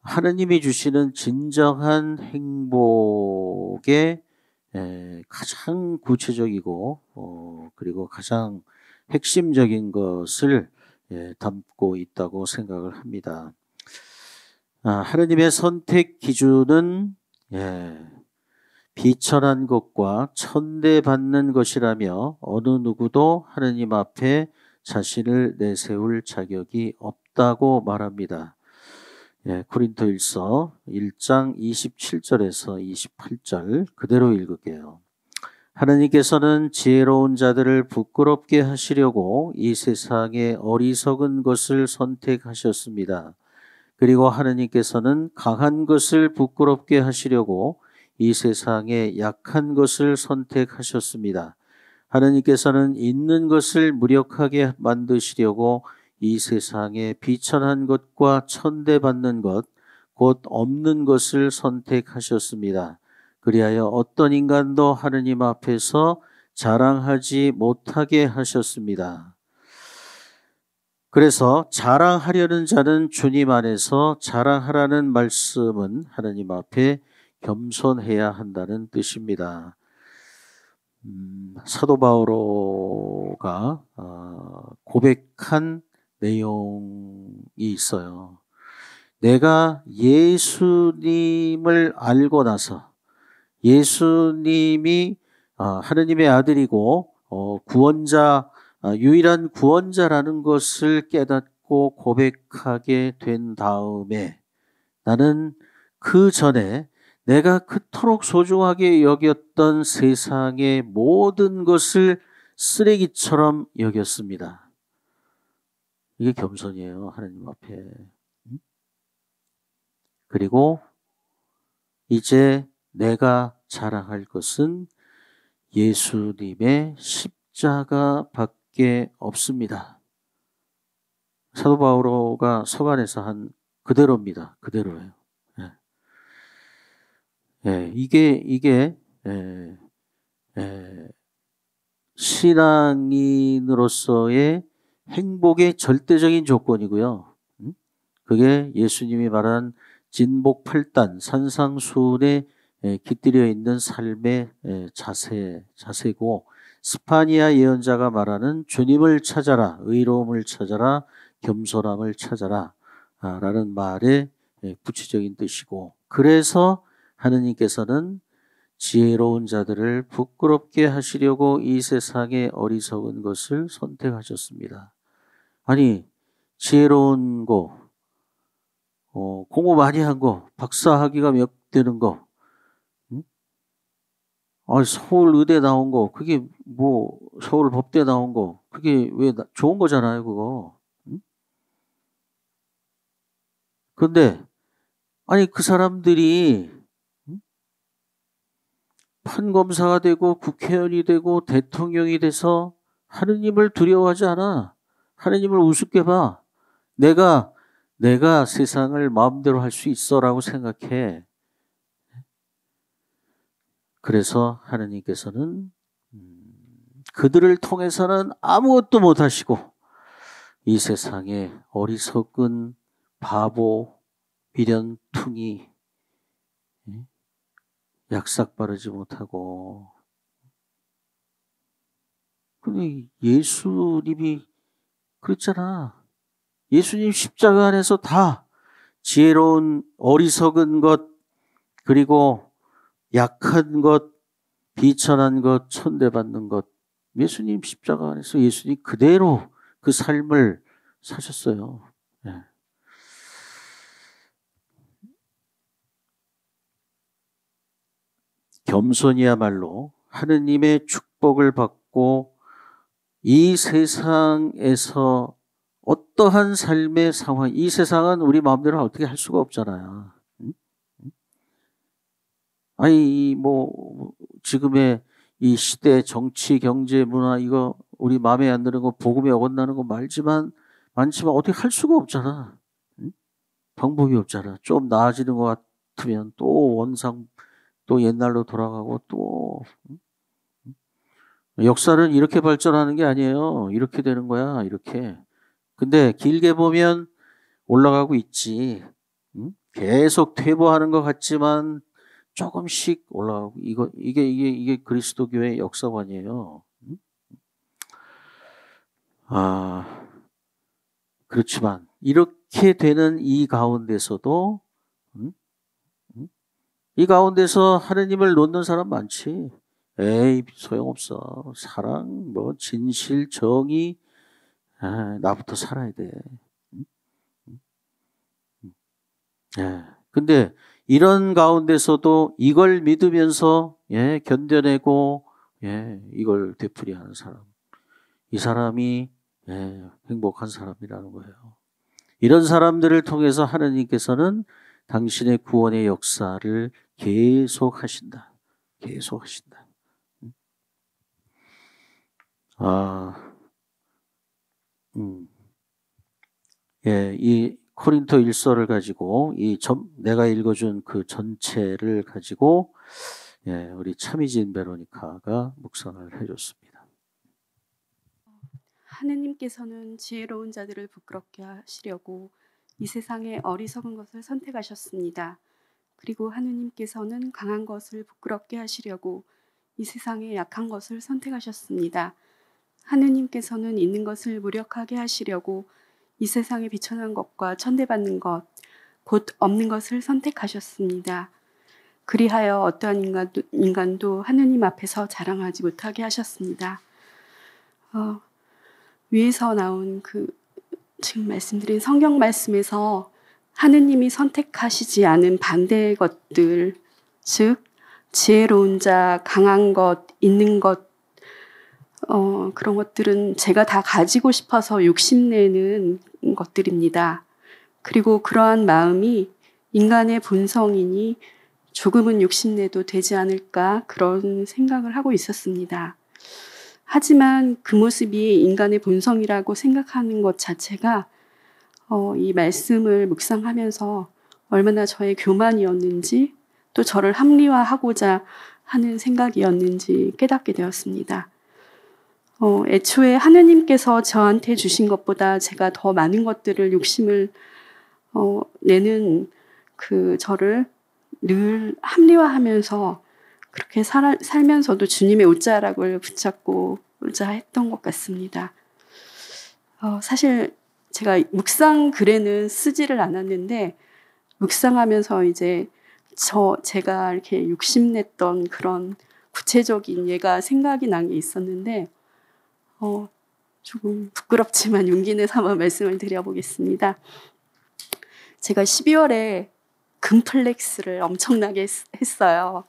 하느님이 주시는 진정한 행복의 가장 구체적이고 그리고 가장 핵심적인 것을 담고 있다고 생각을 합니다. 하느님의 선택 기준은 비천한 것과 천대받는 것이라며 어느 누구도 하느님 앞에 자신을 내세울 자격이 없다고 말합니다. 고린토일서 1장 27절에서 28절 그대로 읽을게요. 하느님께서는 지혜로운 자들을 부끄럽게 하시려고 이 세상의 어리석은 것을 선택하셨습니다. 그리고 하느님께서는 강한 것을 부끄럽게 하시려고 이 세상의 약한 것을 선택하셨습니다. 하느님께서는 있는 것을 무력하게 만드시려고 이 세상에 비천한 것과 천대받는 것, 곧 없는 것을 선택하셨습니다. 그리하여 어떤 인간도 하느님 앞에서 자랑하지 못하게 하셨습니다. 그래서 자랑하려는 자는 주님 안에서 자랑하라는 말씀은 하느님 앞에 겸손해야 한다는 뜻입니다. 사도 바오로가 고백한 내용이 있어요. 내가 예수님을 알고 나서 예수님이 하느님의 아들이고 구원자, 유일한 구원자라는 것을 깨닫고 고백하게 된 다음에 나는 그 전에 내가 그토록 소중하게 여겼던 세상의 모든 것을 쓰레기처럼 여겼습니다. 이게 겸손이에요, 하나님 앞에. 그리고 이제 내가 자랑할 것은 예수님의 십자가밖에 없습니다. 사도 바오로가 서간에서 한 그대로입니다. 그대로예요. 이게 신앙인으로서의 행복의 절대적인 조건이고요. 그게 예수님이 말한 진복 8단, 산상수훈에 깃들여 있는 삶의 자세고, 스파니아 예언자가 말하는 주님을 찾아라, 의로움을 찾아라, 겸손함을 찾아라 라는 말의 구체적인 뜻이고, 그래서 하느님께서는 지혜로운 자들을 부끄럽게 하시려고 이 세상의 어리석은 것을 선택하셨습니다. 아니, 지혜로운 거, 공부 많이 한 거, 박사학위가 몇 되는 거, 서울 의대 나온 거, 그게 뭐 서울 법대 나온 거, 그게 왜 좋은 거잖아요, 그거. 근데 아니 그 사람들이 판검사가 되고 국회의원이 되고 대통령이 돼서 하느님을 두려워하지 않아. 하느님을 우습게 봐. 내가 세상을 마음대로 할 수 있어라고 생각해. 그래서 하느님께서는 그들을 통해서는 아무것도 못하시고 이 세상에 어리석은 바보, 미련퉁이, 약삭 바르지 못하고. 근데 예수님이 그랬잖아. 예수님 십자가 안에서 다 지혜로운 어리석은 것, 그리고 약한 것, 비천한 것, 천대받는 것, 예수님 십자가 안에서 예수님 그대로 그 삶을 사셨어요. 네. 겸손이야말로 하느님의 축복을 받고 이 세상에서 어떠한 삶의 상황, 이 세상은 우리 마음대로 어떻게 할 수가 없잖아요. 아니 뭐 지금의 이 시대 정치 경제 문화 이거 우리 마음에 안 드는 거 복음에 어긋나는 거 많지만 어떻게 할 수가 없잖아. 응? 방법이 없잖아. 좀 나아지는 것 같으면 또 원상 또 옛날로 돌아가고 또 응? 역사는 이렇게 발전하는 게 아니에요. 이렇게 되는 거야. 이렇게. 근데 길게 보면 올라가고 있지. 응? 계속 퇴보하는 것 같지만 조금씩 올라가고 이게 그리스도교의 역사관이에요. 응? 그렇지만 이렇게 되는 이 가운데서도 응? 응? 이 가운데서 하느님을 놓는 사람 많지. 에이 소용없어. 사랑 뭐 진실 정의 나부터 살아야 돼. 응? 응? 예. 근데 이런 가운데서도 이걸 믿으면서 견뎌내고 이걸 되풀이하는 사람. 이 사람이 행복한 사람이라는 거예요. 이런 사람들을 통해서 하나님께서는 당신의 구원의 역사를 계속하신다. 계속하신다. 이 코린토 1서를 가지고 내가 읽어준 그 전체를 가지고 우리 차미진 베로니카가 묵상을 해줬습니다. 하느님께서는 지혜로운 자들을 부끄럽게 하시려고 이 세상의 어리석은 것을 선택하셨습니다. 그리고 하느님께서는 강한 것을 부끄럽게 하시려고 이 세상의 약한 것을 선택하셨습니다. 하느님께서는 있는 것을 무력하게 하시려고 이 세상에 비천한 것과 천대받는 것, 곧 없는 것을 선택하셨습니다. 그리하여 어떠한 인간도 하느님 앞에서 자랑하지 못하게 하셨습니다. 위에서 나온 지금 말씀드린 성경 말씀에서 하느님이 선택하시지 않은 반대의 것들, 즉 지혜로운 자, 강한 것, 있는 것, 그런 것들은 제가 다 가지고 싶어서 욕심내는 것들입니다. 그리고 그러한 마음이 인간의 본성이니 조금은 욕심내도 되지 않을까 그런 생각을 하고 있었습니다. 하지만 그 모습이 인간의 본성이라고 생각하는 것 자체가 이 말씀을 묵상하면서 얼마나 저의 교만이었는지 또 저를 합리화하고자 하는 생각이었는지 깨닫게 되었습니다. 애초에 하느님께서 저한테 주신 것보다 제가 더 많은 것들을 욕심을 내는 그 저를 늘 합리화하면서 그렇게 살면서도 주님의 옷자락을 붙잡고자 했던 것 같습니다. 사실 제가 묵상 글에는 쓰지를 않았는데 묵상하면서 이제 제가 이렇게 욕심냈던 그런 구체적인 예가 생각이 난 게 있었는데 조금 부끄럽지만 용기 내서 한번 말씀을 드려보겠습니다. 제가 12월에 금플렉스를 엄청나게 했어요.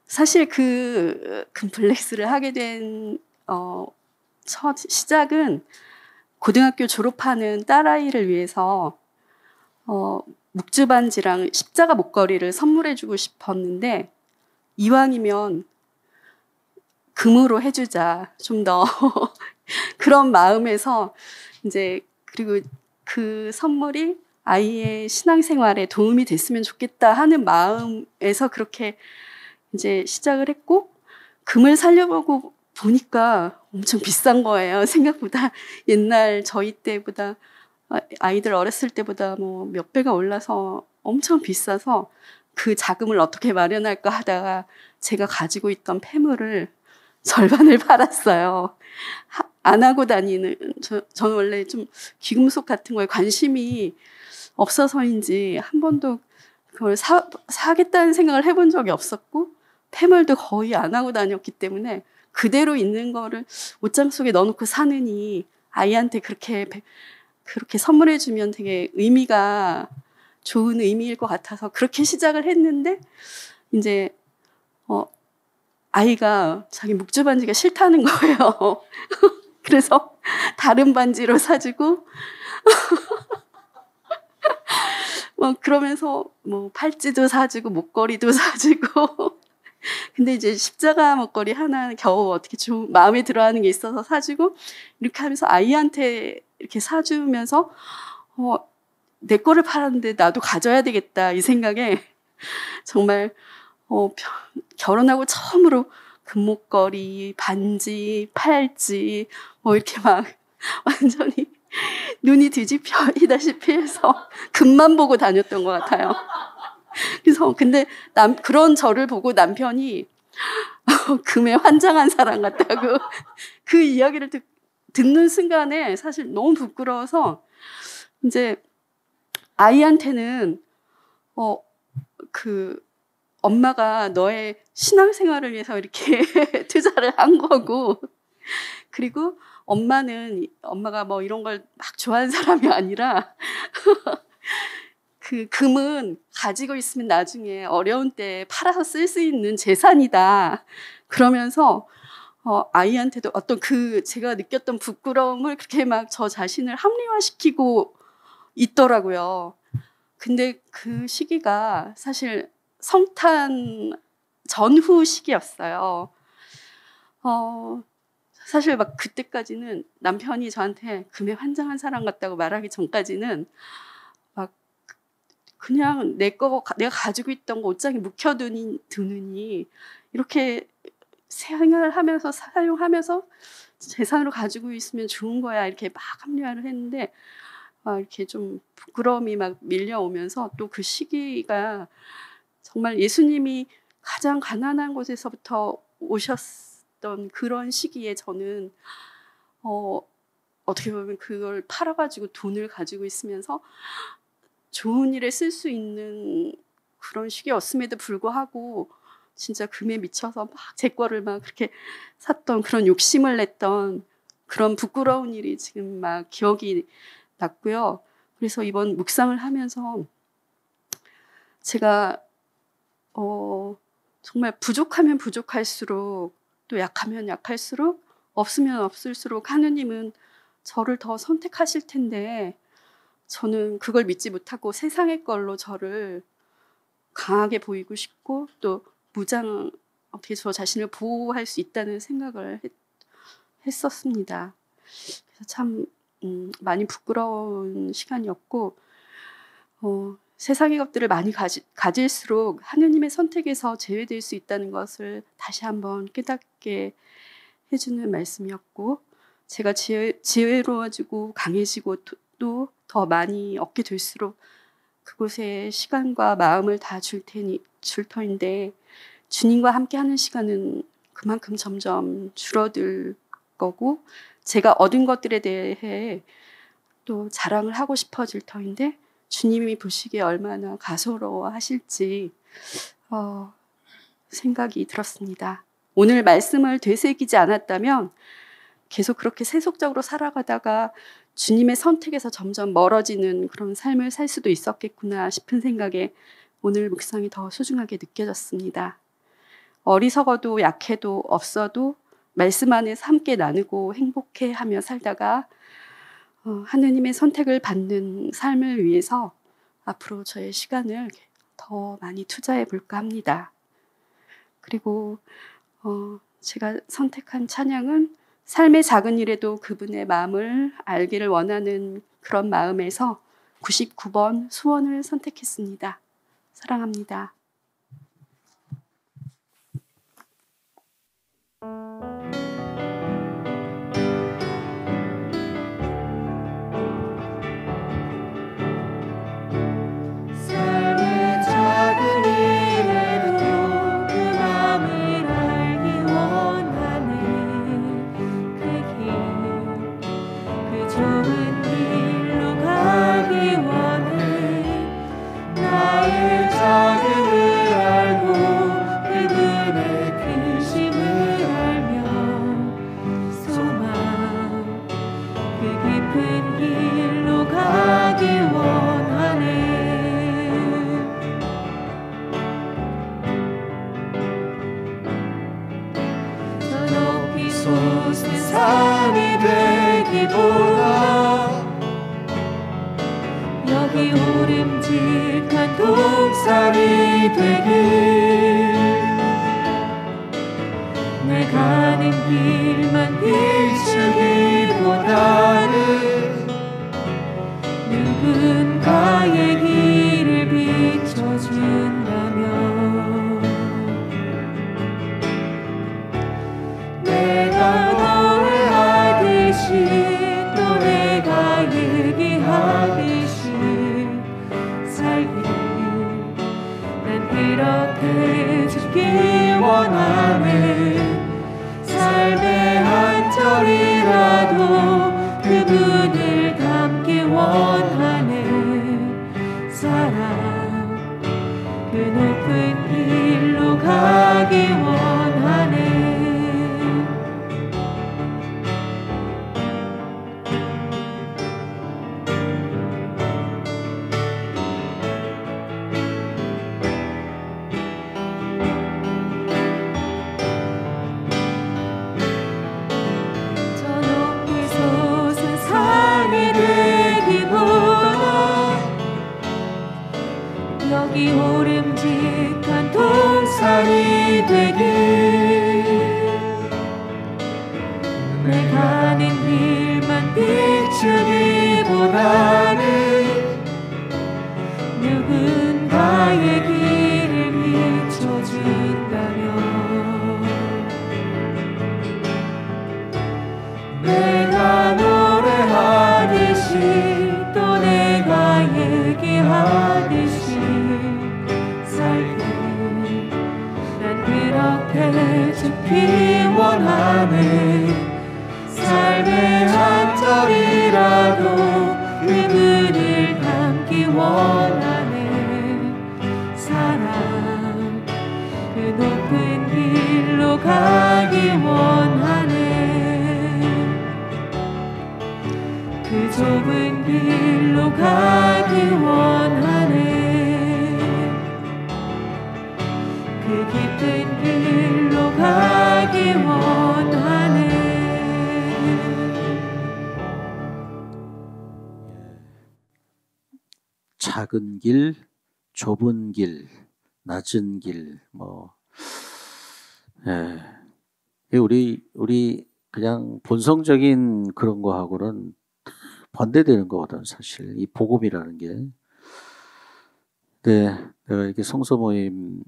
사실 그 금플렉스를 하게 된 첫 시작은 고등학교 졸업하는 딸아이를 위해서 묵주반지랑 십자가 목걸이를 선물해주고 싶었는데 이왕이면 금으로 해주자 좀 더 그런 마음에서 이제 그리고 그 선물이 아이의 신앙생활에 도움이 됐으면 좋겠다 하는 마음에서 그렇게 이제 시작을 했고 금을 사려고 보니까 엄청 비싼 거예요. 생각보다 옛날 저희 때보다 아이들 어렸을 때보다 뭐 몇 배가 올라서 엄청 비싸서 그 자금을 어떻게 마련할까 하다가 제가 가지고 있던 폐물을 절반을 팔았어요. 안 하고 다니는 저는 원래 좀 귀금속 같은 거에 관심이 없어서인지 한 번도 그걸 사겠다는 생각을 해본 적이 없었고 폐물도 거의 안 하고 다녔기 때문에 그대로 있는 거를 옷장 속에 넣어놓고 사느니 아이한테 그렇게 선물해주면 되게 의미가 좋은 의미일 것 같아서 그렇게 시작을 했는데 이제 아이가 자기 묵주 반지가 싫다는 거예요. 그래서 다른 반지로 사주고 그러면서 뭐 팔찌도 사주고 목걸이도 사주고 근데 이제 십자가 목걸이 하나 겨우 어떻게 좀 마음에 들어하는 게 있어서 사주고 이렇게 하면서 아이한테 이렇게 사주면서 내 거를 팔았는데 나도 가져야 되겠다 이 생각에 정말 결혼하고 처음으로 금목걸이, 반지, 팔찌 이렇게 막 완전히 눈이 뒤집혀지다시피 해서 금만 보고 다녔던 것 같아요. 그래서 근데 그런 저를 보고 남편이 금에 환장한 사람 같다고 그 이야기를 듣는 순간에 사실 너무 부끄러워서 이제 아이한테는 그 엄마가 너의 신앙생활을 위해서 이렇게 투자를 한 거고 그리고 엄마가 뭐 이런 걸 막 좋아하는 사람이 아니라 그 금은 가지고 있으면 나중에 어려운 때 팔아서 쓸 수 있는 재산이다. 그러면서 아이한테도 어떤 제가 느꼈던 부끄러움을 그렇게 막 저 자신을 합리화시키고 있더라고요. 근데 그 시기가 사실 성탄 전후 시기였어요. 사실 막 그때까지는 남편이 저한테 금에 환장한 사람 같다고 말하기 전까지는 막 그냥 내가 가지고 있던 거 옷장에 묵혀두느니 이렇게 생활하면서 사용하면서 재산으로 가지고 있으면 좋은 거야 이렇게 막 합리화를 했는데 이렇게 좀 부끄러움이 막 밀려오면서 또 그 시기가 정말 예수님이 가장 가난한 곳에서부터 오셨던 그런 시기에 저는 어떻게 보면 그걸 팔아가지고 돈을 가지고 있으면서 좋은 일에 쓸 수 있는 그런 시기였음에도 불구하고 진짜 금에 미쳐서 막 제 거를 막 그렇게 샀던 그런 욕심을 냈던 그런 부끄러운 일이 지금 막 기억이 났고요. 그래서 이번 묵상을 하면서 제가 정말 부족하면 부족할수록 또 약하면 약할수록 없으면 없을수록 하느님은 저를 더 선택하실 텐데 저는 그걸 믿지 못하고 세상의 걸로 저를 강하게 보이고 싶고 또 어떻게 저 자신을 보호할 수 있다는 생각을 했었습니다. 그래서 참 많이 부끄러운 시간이었고 세상의 것들을 많이 가질수록 하느님의 선택에서 제외될 수 있다는 것을 다시 한번 깨닫게 해주는 말씀이었고 제가 지혜로워지고 강해지고 또 더 많이 얻게 될수록 그곳에 시간과 마음을 다 줄 터인데 주님과 함께하는 시간은 그만큼 점점 줄어들 거고 제가 얻은 것들에 대해 또 자랑을 하고 싶어질 터인데 주님이 보시기에 얼마나 가소로워하실지 생각이 들었습니다. 오늘 말씀을 되새기지 않았다면 계속 그렇게 세속적으로 살아가다가 주님의 선택에서 점점 멀어지는 그런 삶을 살 수도 있었겠구나 싶은 생각에 오늘 묵상이 더 소중하게 느껴졌습니다. 어리석어도 약해도 없어도 말씀 안에서 함께 나누고 행복해하며 살다가 하느님의 선택을 받는 삶을 위해서 앞으로 저의 시간을 더 많이 투자해 볼까 합니다. 그리고 제가 선택한 찬양은 삶의 작은 일에도 그분의 마음을 알기를 원하는 그런 마음에서 99번 수원을 선택했습니다. 사랑합니다. 삶의 작은 일에도 그 마음을 알기 원하네. 그 좋은 길로 가기 원해. 나의 작음을 알고 그분의 크심을 알며 소망 그 깊은 길로 가기 원하네. 저 높이 솟은 산이 되기보다 여기 오름직한 동산이 되길 내 가는 길만 비추기보다는 누군가의 길을 비춰준다면 내가 노래하듯이 또 내가 얘기하듯이 살기를 난 그렇게 죽길 원하네. 삶의 한 절이라도 그분을 닮기 원하네. 사랑 그 높은 길로 가기 원하네. 저 높이 솟은 산이 되기보다 여기 오름직한 동산이 되길 내 가는 길만 비추기보다는 누군가의 길을 비춰준다면 내가 노래하듯이 또 내가 얘기하듯이 살길 난 그렇게 죽기 원하네. 삶의 한 절이라도 그분을 닮기 원하네. 사랑 그 높은 길로 가기 원하네. 그 좁은 길로 가기 원하네. 그 깊은 길로 가기 원하네. 작은 길, 좁은 길, 낮은 길, 우리 그냥 본성적인 그런 거하고는 반대되는 거거든, 사실. 이 복음이라는 게. 네, 내가 이렇게 성서 모임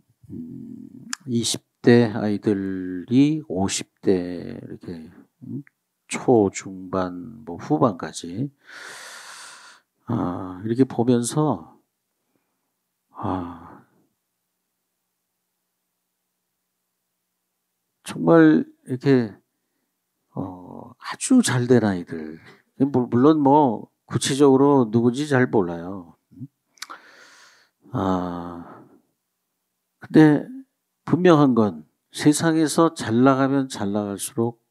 20대 아이들이 50대 이렇게 초, 중반, 후반까지 이렇게 보면서 정말 이렇게 아주 잘된 아이들, 물론 구체적으로 누군지 잘 몰라요. 근데 분명한 건 세상에서 잘 나가면 잘 나갈수록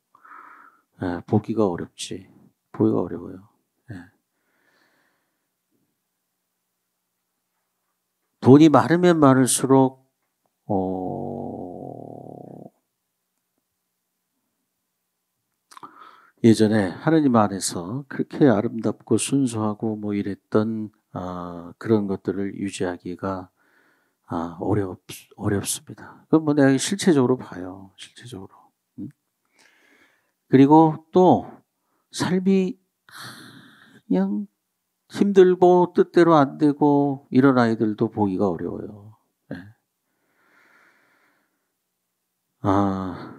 보기가 어렵지. 보기가 어려워요. 돈이 많으면 많을수록 예전에 하느님 안에서 그렇게 아름답고 순수하고 이랬던 그런 것들을 유지하기가 어렵습니다. 그건 내가 실체적으로 봐요. 실체적으로. 그리고 또 삶이 그냥 힘들고 뜻대로 안 되고 이런 아이들도 보기가 어려워요.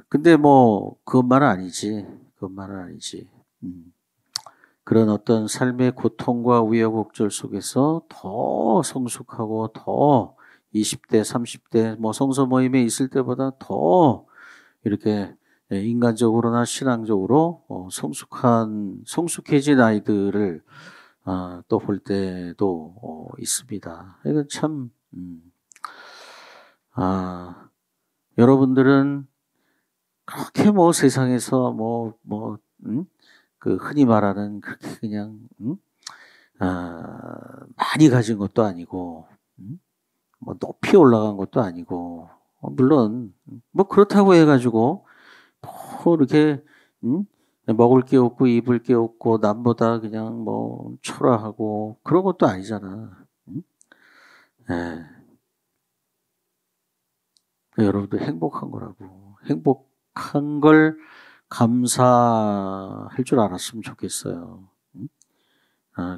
근데 그것만은 아니지. 그것만은 아니지. 그런 어떤 삶의 고통과 우여곡절 속에서 더 성숙하고 더 20대, 30대 성서 모임에 있을 때보다 더 이렇게 인간적으로나 신앙적으로 성숙해진 아이들을 또 볼 때도 있습니다. 이건 참 여러분들은 그렇게 세상에서 그 흔히 말하는 그렇게 그냥 많이 가진 것도 아니고 높이 올라간 것도 아니고 물론 그렇다고 해가지고 이렇게 먹을 게 없고 입을 게 없고 남보다 그냥 초라하고 그런 것도 아니잖아. 예. 여러분도 행복한 거라고. 행복한 걸 감사할 줄 알았으면 좋겠어요.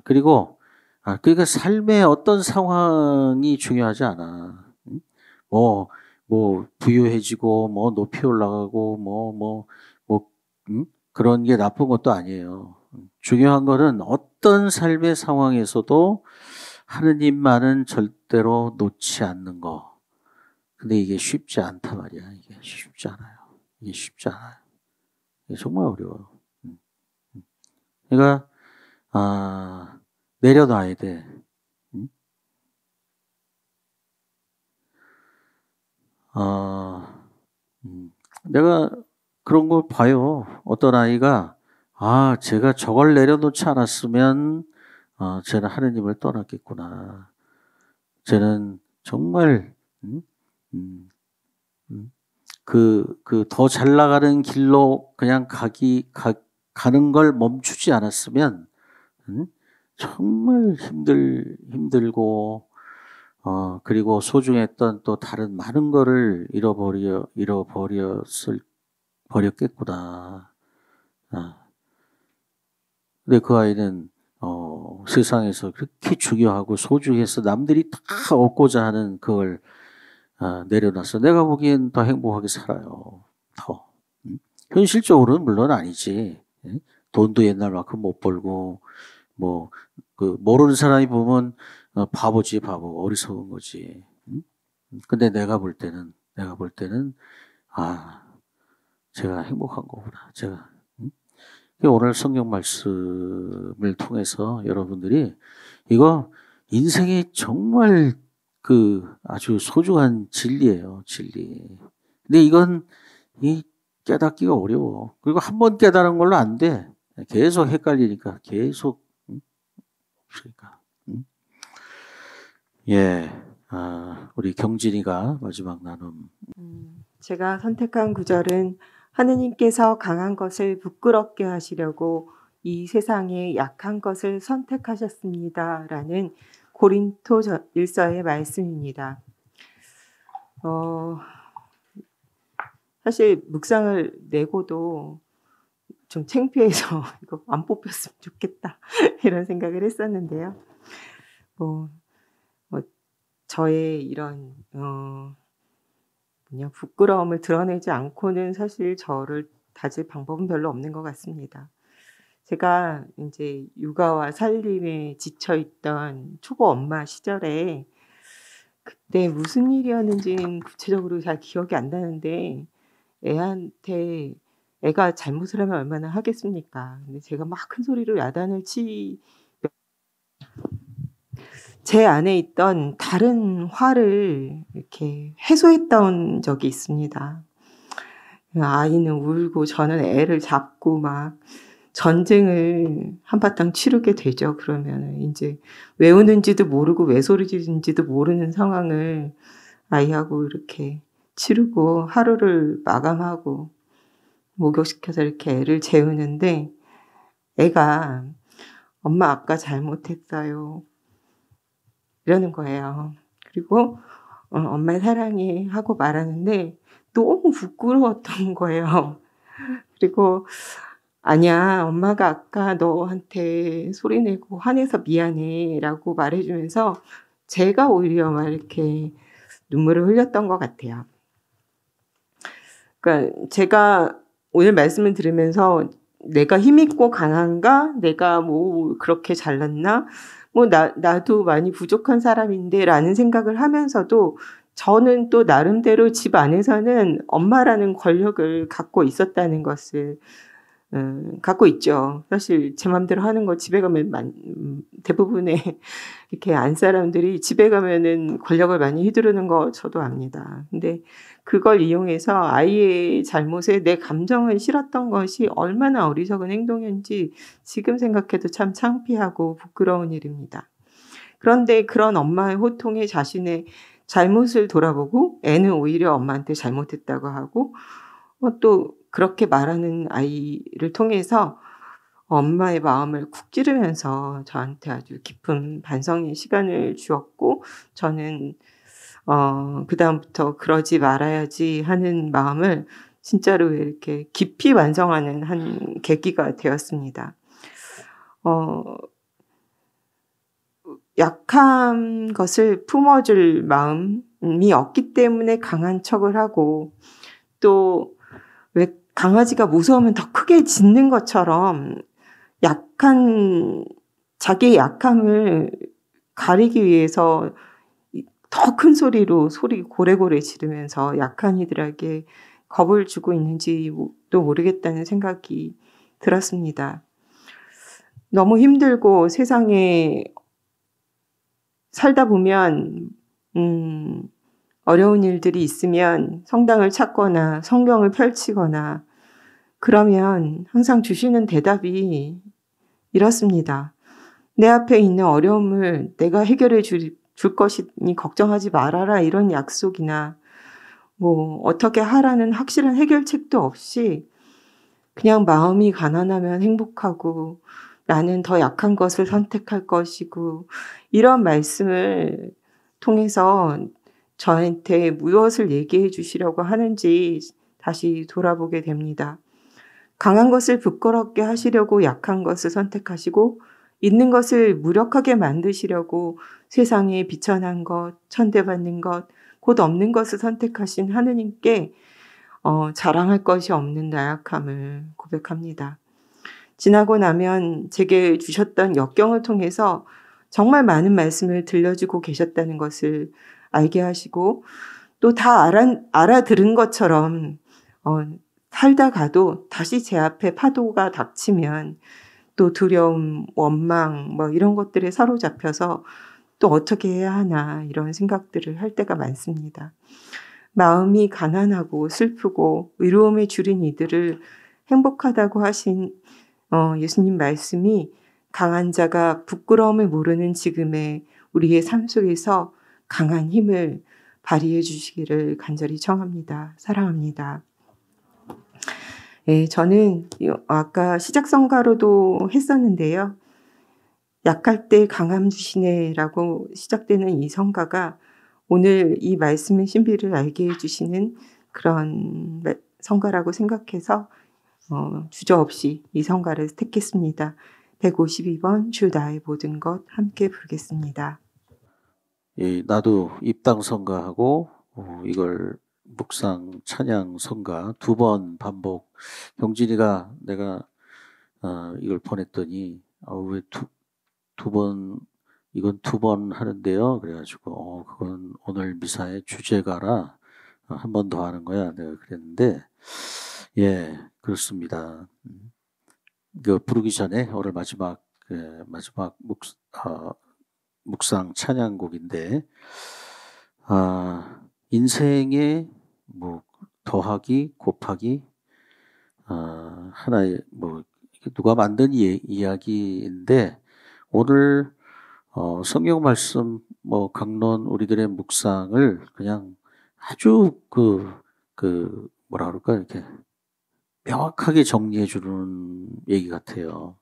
그러니까 삶의 어떤 상황이 중요하지 않아. 뭐 부유해지고, 높이 올라가고, 그런 게 나쁜 것도 아니에요. 중요한 거는 어떤 삶의 상황에서도 하느님만은 절대로 놓지 않는 거. 근데 이게 쉽지 않단 말이야. 이게 쉽지 않아요. 이게 정말 어려워요. 그러니까, 내려놔야 돼. 내가 그런 걸 봐요. 어떤 아이가, 제가 저걸 내려놓지 않았으면, 쟤는 하느님을 떠났겠구나. 쟤는 정말, 더 잘 나가는 길로 그냥 가는 걸 멈추지 않았으면, 정말 힘들고, 그리고 소중했던 또 다른 많은 거를 버렸겠구나. 근데 그 아이는, 세상에서 그렇게 중요하고 소중해서 남들이 다 얻고자 하는 그걸, 내려놨어. 내가 보기엔 더 행복하게 살아요. 더. 현실적으로는 물론 아니지. 돈도 옛날만큼 못 벌고, 모르는 사람이 보면, 바보지, 바보. 어리석은 거지. 근데 내가 볼 때는, 제가 행복한 거구나. 오늘 성경 말씀을 통해서 여러분들이 이거 인생의 정말 아주 소중한 진리예요, 진리. 근데 이건 깨닫기가 어려워. 그리고 한 번 깨달은 걸로 안 돼. 계속 헷갈리니까, 계속. 그러니까. 예. 우리 경진이가 마지막 나눔. 제가 선택한 구절은 하느님께서 강한 것을 부끄럽게 하시려고 이 세상의 약한 것을 선택하셨습니다. 라는 고린토 1서의 말씀입니다. 사실 묵상을 내고도 좀 창피해서 이거 안 뽑혔으면 좋겠다 이런 생각을 했었는데요. 저의 이런 부끄러움을 드러내지 않고는 사실 저를 다질 방법은 별로 없는 것 같습니다. 제가 이제 육아와 살림에 지쳐있던 초보 엄마 시절에 그때 무슨 일이었는지는 구체적으로 잘 기억이 안 나는데 애가 잘못을 하면 얼마나 하겠습니까? 근데 제가 막 큰 소리로 야단을 제 안에 있던 다른 화를 이렇게 해소했던 적이 있습니다. 아이는 울고 저는 애를 잡고 막 전쟁을 한바탕 치르게 되죠. 그러면 이제 왜 우는지도 모르고 왜 소리 지르는지도 모르는 상황을 아이하고 이렇게 치르고 하루를 마감하고 목욕시켜서 이렇게 애를 재우는데 애가 엄마 아까 잘못했어요. 이러는 거예요. 그리고 엄마 사랑해 하고 말하는데 너무 부끄러웠던 거예요. 그리고 아니야, 엄마가 아까 너한테 소리내고 화내서 미안해 라고 말해주면서 제가 오히려 막 이렇게 눈물을 흘렸던 것 같아요. 그러니까 제가 오늘 말씀을 들으면서 내가 힘있고 강한가? 내가 그렇게 잘났나? 나도 많이 부족한 사람인데 라는 생각을 하면서도 저는 또 나름대로 집 안에서는 엄마라는 권력을 갖고 있었다는 것을 갖고 있죠. 사실 제 마음대로 하는 거 집에 가면 대부분의 이렇게 안 사람들이 집에 가면은 권력을 많이 휘두르는 거 저도 압니다. 근데 그걸 이용해서 아이의 잘못에 내 감정을 실었던 것이 얼마나 어리석은 행동인지 지금 생각해도 참 창피하고 부끄러운 일입니다. 그런데 그런 엄마의 호통에 자신의 잘못을 돌아보고 애는 오히려 엄마한테 잘못했다고 하고 또 그렇게 말하는 아이를 통해서 엄마의 마음을 쿡 찌르면서 저한테 아주 깊은 반성의 시간을 주었고, 저는 그다음부터 그러지 말아야지 하는 마음을 진짜로 이렇게 깊이 반성하는 한 계기가 되었습니다. 약한 것을 품어줄 마음이 없기 때문에 강한 척을 하고, 또 왜 강아지가 무서우면 더 크게 짖는 것처럼 자기의 약함을 가리기 위해서 더 큰 소리로 고래고래 지르면서 약한 이들에게 겁을 주고 있는지도 모르겠다는 생각이 들었습니다. 너무 힘들고 세상에 살다 보면 어려운 일들이 있으면 성당을 찾거나 성경을 펼치거나 그러면 항상 주시는 대답이 이렇습니다. 내 앞에 있는 어려움을 내가 해결해 줄 것이니 걱정하지 말아라, 이런 약속이나 뭐 어떻게 하라는 확실한 해결책도 없이 그냥 마음이 가난하면 행복하고 나는 더 약한 것을 선택할 것이고, 이런 말씀을 통해서 저한테 무엇을 얘기해 주시려고 하는지 다시 돌아보게 됩니다. 강한 것을 부끄럽게 하시려고 약한 것을 선택하시고, 있는 것을 무력하게 만드시려고 세상에 비천한 것, 천대받는 것, 곧 없는 것을 선택하신 하느님께 자랑할 것이 없는 나약함을 고백합니다. 지나고 나면 제게 주셨던 역경을 통해서 정말 많은 말씀을 들려주고 계셨다는 것을 알게 하시고, 또 다 알아들은 것처럼 살다가도 다시 제 앞에 파도가 닥치면 또 두려움, 원망 뭐 이런 것들에 사로잡혀서 또 어떻게 해야 하나 이런 생각들을 할 때가 많습니다. 마음이 가난하고 슬프고 외로움에 줄인 이들을 행복하다고 하신 예수님 말씀이 강한 자가 부끄러움을 모르는 지금의 우리의 삶 속에서 강한 힘을 발휘해 주시기를 간절히 청합니다. 사랑합니다. 네, 저는 아까 시작성가로도 했었는데요. 약할 때 강함 주시네라고 시작되는 이 성가가 오늘 이 말씀의 신비를 알게 해주시는 그런 성가라고 생각해서 주저없이 이 성가를 택했습니다. 152번 주 나의 모든 것 함께 부르겠습니다. 예, 나도 입당 성가하고 이걸 묵상 찬양 성가 2번 반복. 경진이가 내가 이걸 보냈더니 왜 두 번 이건 2번 하는데요. 그래가지고 그건 오늘 미사의 주제가라 한 번 더 하는 거야. 내가 그랬는데 예 그렇습니다. 그 부르기 전에 오늘 마지막 묵상 찬양곡인데 인생의 뭐 더하기 곱하기 하나의 뭐 누가 만든 이야기인데 오늘 성경 말씀 뭐 강론 우리들의 묵상을 그냥 아주 뭐라 그럴까 이렇게 명확하게 정리해 주는 얘기 같아요.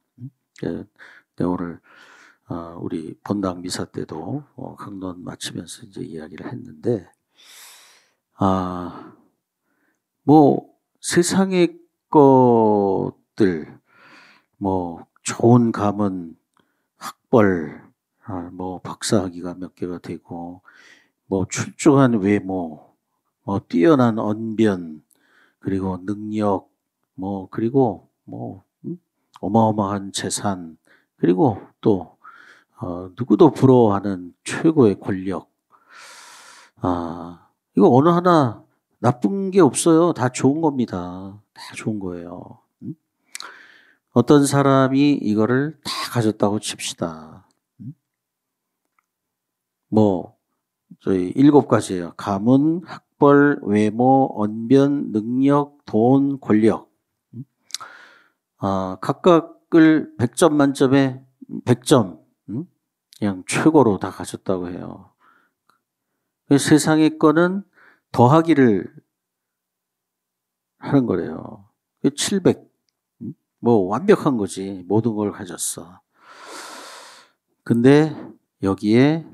오늘 우리 본당 미사 때도 강론 마치면서 이제 이야기를 했는데 뭐 세상의 것들 뭐 좋은 가문 학벌 뭐 박사학위가 몇 개가 되고 뭐 출중한 외모 뭐 뛰어난 언변 그리고 능력 뭐 그리고 뭐 어마어마한 재산 그리고 또 누구도 부러워하는 최고의 권력 이거 어느 하나 나쁜 게 없어요. 다 좋은 겁니다. 다 좋은 거예요. 어떤 사람이 이거를 다 가졌다고 칩시다. 뭐 저희 7가지예요. 가문, 학벌, 외모, 언변, 능력, 돈, 권력. 각각을 100점 만점에 100점 그냥 최고로 다 가졌다고 해요. 세상의 거는 더하기를 하는 거래요. 700. 뭐 완벽한 거지. 모든 걸 가졌어. 근데 여기에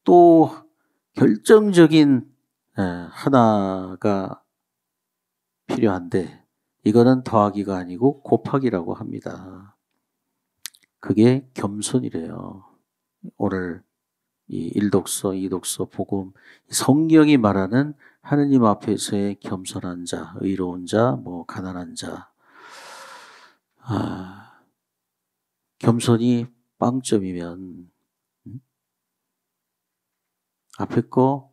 또 결정적인 하나가 필요한데 이거는 더하기가 아니고 곱하기라고 합니다. 그게 겸손이래요. 오늘 이 1독서, 2독서, 복음, 성경이 말하는 하느님 앞에서의 겸손한 자, 의로운 자, 뭐 가난한 자. 겸손이 빵점이면 앞에 거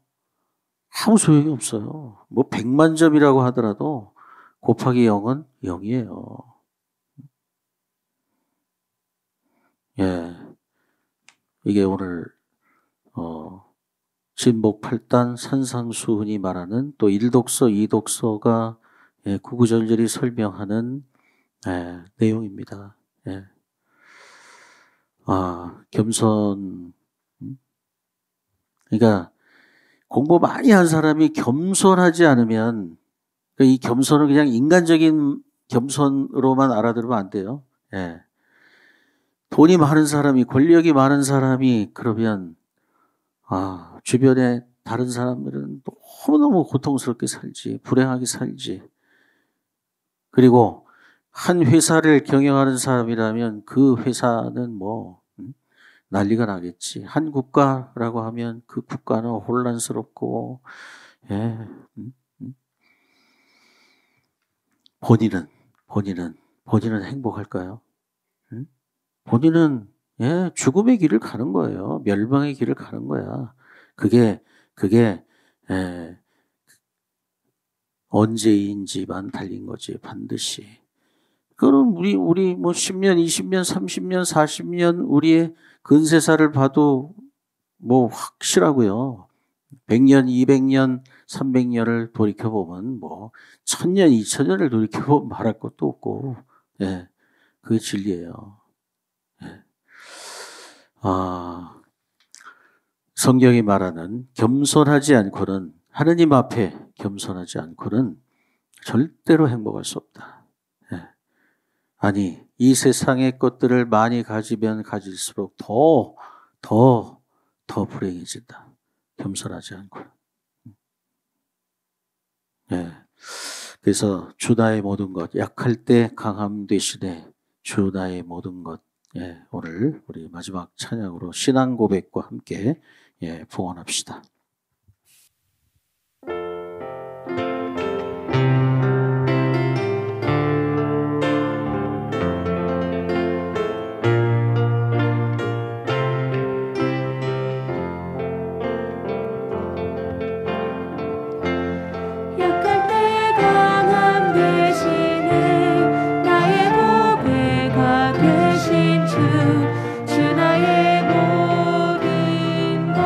아무 소용이 없어요. 뭐 100만 점이라고 하더라도 곱하기 0은 0이에요. 예. 이게 오늘 진복 8단 산상수훈이 말하는 또 1독서, 2독서가 구구절절히 설명하는 내용입니다. 예. 겸손. 그러니까 공부 많이 한 사람이 겸손하지 않으면 이 겸손은 그냥 인간적인 겸손으로만 알아들으면 안 돼요. 예. 돈이 많은 사람이, 권력이 많은 사람이 그러면 주변에 다른 사람들은 너무너무 고통스럽게 살지, 불행하게 살지. 그리고 한 회사를 경영하는 사람이라면 그 회사는 뭐 난리가 나겠지. 한 국가라고 하면 그 국가는 혼란스럽고, 본인은 행복할까요? 본인은 죽음의 길을 가는 거예요. 멸망의 길을 가는 거야. 그게 언제인지만 달린 거지, 반드시. 그럼 우리 뭐 10년, 20년, 30년, 40년 우리의 근세사를 봐도 뭐 확실하고요. 100년, 200년, 300년을 돌이켜보면 뭐 1000년, 2000년을 돌이켜보면 말할 것도 없고, 그게 진리예요. 성경이 말하는 겸손하지 않고는, 하느님 앞에 겸손하지 않고는 절대로 행복할 수 없다. 아니, 이 세상의 것들을 많이 가지면 가질수록 더 불행해진다. 겸손하지 않고는. 그래서 주 나의 모든 것, 약할 때 강함 되시네. 주 나의 모든 것. 오늘 우리 마지막 찬양으로 신앙 고백과 함께 봉헌합시다. 약할 때 강함 되시네 나의 보배가 되신 주 나의 모든 것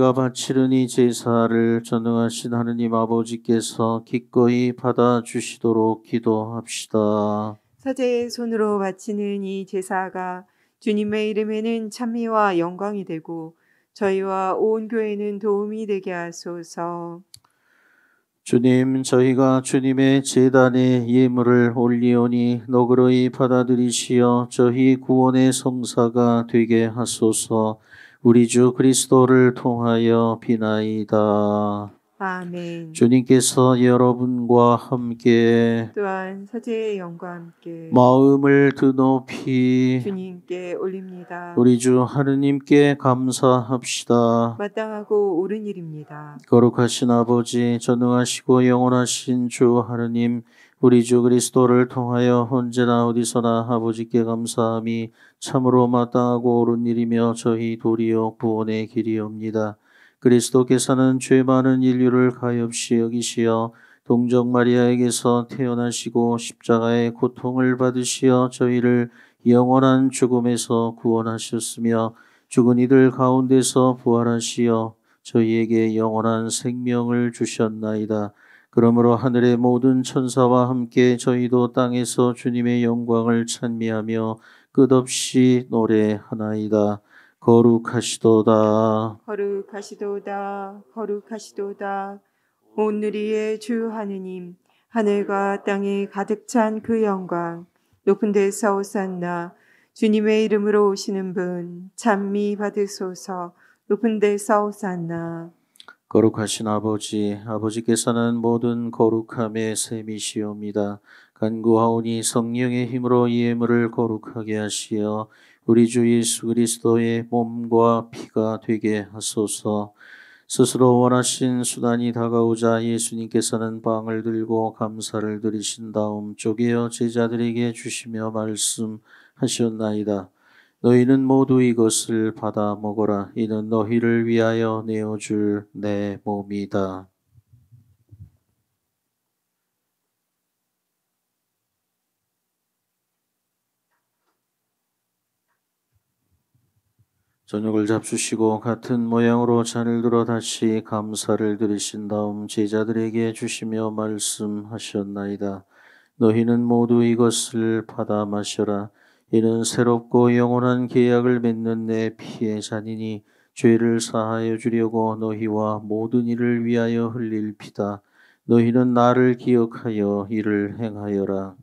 저희가 바치는 이 제사를 전능하신 하느님 아버지께서 기꺼이 받아주시도록 기도합시다. 사제의 손으로 바치는 이 제사가 주님의 이름에는 찬미와 영광이 되고 저희와 온 교회는 도움이 되게 하소서. 주님, 저희가 주님의 제단에 예물을 올리오니 너그러이 받아들이시어 저희 구원의 성사가 되게 하소서. 우리 주 그리스도를 통하여 비나이다. 아멘. 주님께서 여러분과 함께 또한 사제의 영과 함께 마음을 드높이 주님께 올립니다. 우리 주 하느님께 감사합시다. 마땅하고 옳은 일입니다. 거룩하신 아버지, 전능하시고 영원하신 주 하느님, 우리 주 그리스도를 통하여 언제나 어디서나 아버지께 감사함이 참으로 마땅하고 옳은 일이며 저희 도리어 구원의 길이옵니다. 그리스도께서는 죄 많은 인류를 가엾이 여기시어 동정 마리아에게서 태어나시고 십자가의 고통을 받으시어 저희를 영원한 죽음에서 구원하셨으며 죽은 이들 가운데서 부활하시어 저희에게 영원한 생명을 주셨나이다. 그러므로 하늘의 모든 천사와 함께 저희도 땅에서 주님의 영광을 찬미하며 끝없이 노래하나이다. 거룩하시도다. 거룩하시도다. 거룩하시도다. 온 누리의 주 하느님, 하늘과 땅에 가득 찬 그 영광, 높은 데서 오산나, 주님의 이름으로 오시는 분 찬미 받으소서. 높은 데서 오산나. 거룩하신 아버지, 아버지께서는 모든 거룩함의 셈이시옵니다. 간구하오니 성령의 힘으로 이 예물을 거룩하게 하시어 우리 주 예수 그리스도의 몸과 피가 되게 하소서. 스스로 원하신 수단이 다가오자 예수님께서는 빵을 들고 감사를 드리신 다음 쪼개어 제자들에게 주시며 말씀하셨나이다. 너희는 모두 이것을 받아 먹어라. 이는 너희를 위하여 내어줄 내 몸이다. 저녁을 잡수시고 같은 모양으로 잔을 들어 다시 감사를 드리신 다음 제자들에게 주시며 말씀하셨나이다. 너희는 모두 이것을 받아 마셔라. 이는 새롭고 영원한 계약을 맺는 내 피의 잔이니 죄를 사하여 주려고 너희와 모든 이를 위하여 흘릴 피다. 너희는 나를 기억하여 이를 행하여라.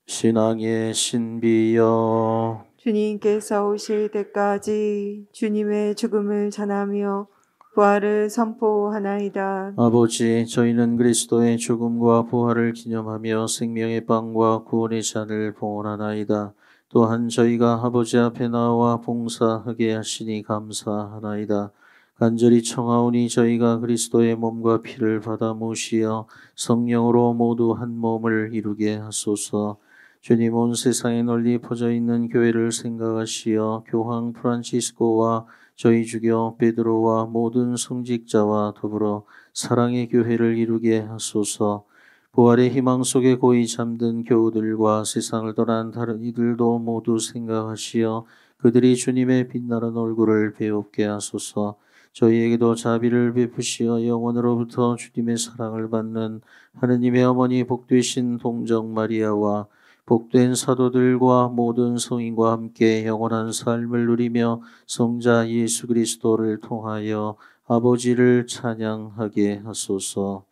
신앙의 신비여, 주님께서 오실 때까지 주님의 죽음을 전하며 부활을 선포하나이다. 아버지, 저희는 그리스도의 죽음과 부활을 기념하며 생명의 빵과 구원의 잔을 봉헌하나이다. 또한 저희가 아버지 앞에 나와 봉사하게 하시니 감사하나이다. 간절히 청하오니 저희가 그리스도의 몸과 피를 받아 모시어 성령으로 모두 한 몸을 이루게 하소서. 주님, 온 세상에 널리 퍼져 있는 교회를 생각하시어 교황 프란치스코와 저희 주교 베드로와 모든 성직자와 더불어 사랑의 교회를 이루게 하소서. 부활의 희망 속에 고이 잠든 교우들과 세상을 떠난 다른 이들도 모두 생각하시어 그들이 주님의 빛나는 얼굴을 배웁게 하소서. 저희에게도 자비를 베푸시어 영원으로부터 주님의 사랑을 받는 하느님의 어머니 복되신 동정 마리아와 복된 사도들과 모든 성인과 함께 영원한 삶을 누리며 성자 예수 그리스도를 통하여 아버지를 찬양하게 하소서.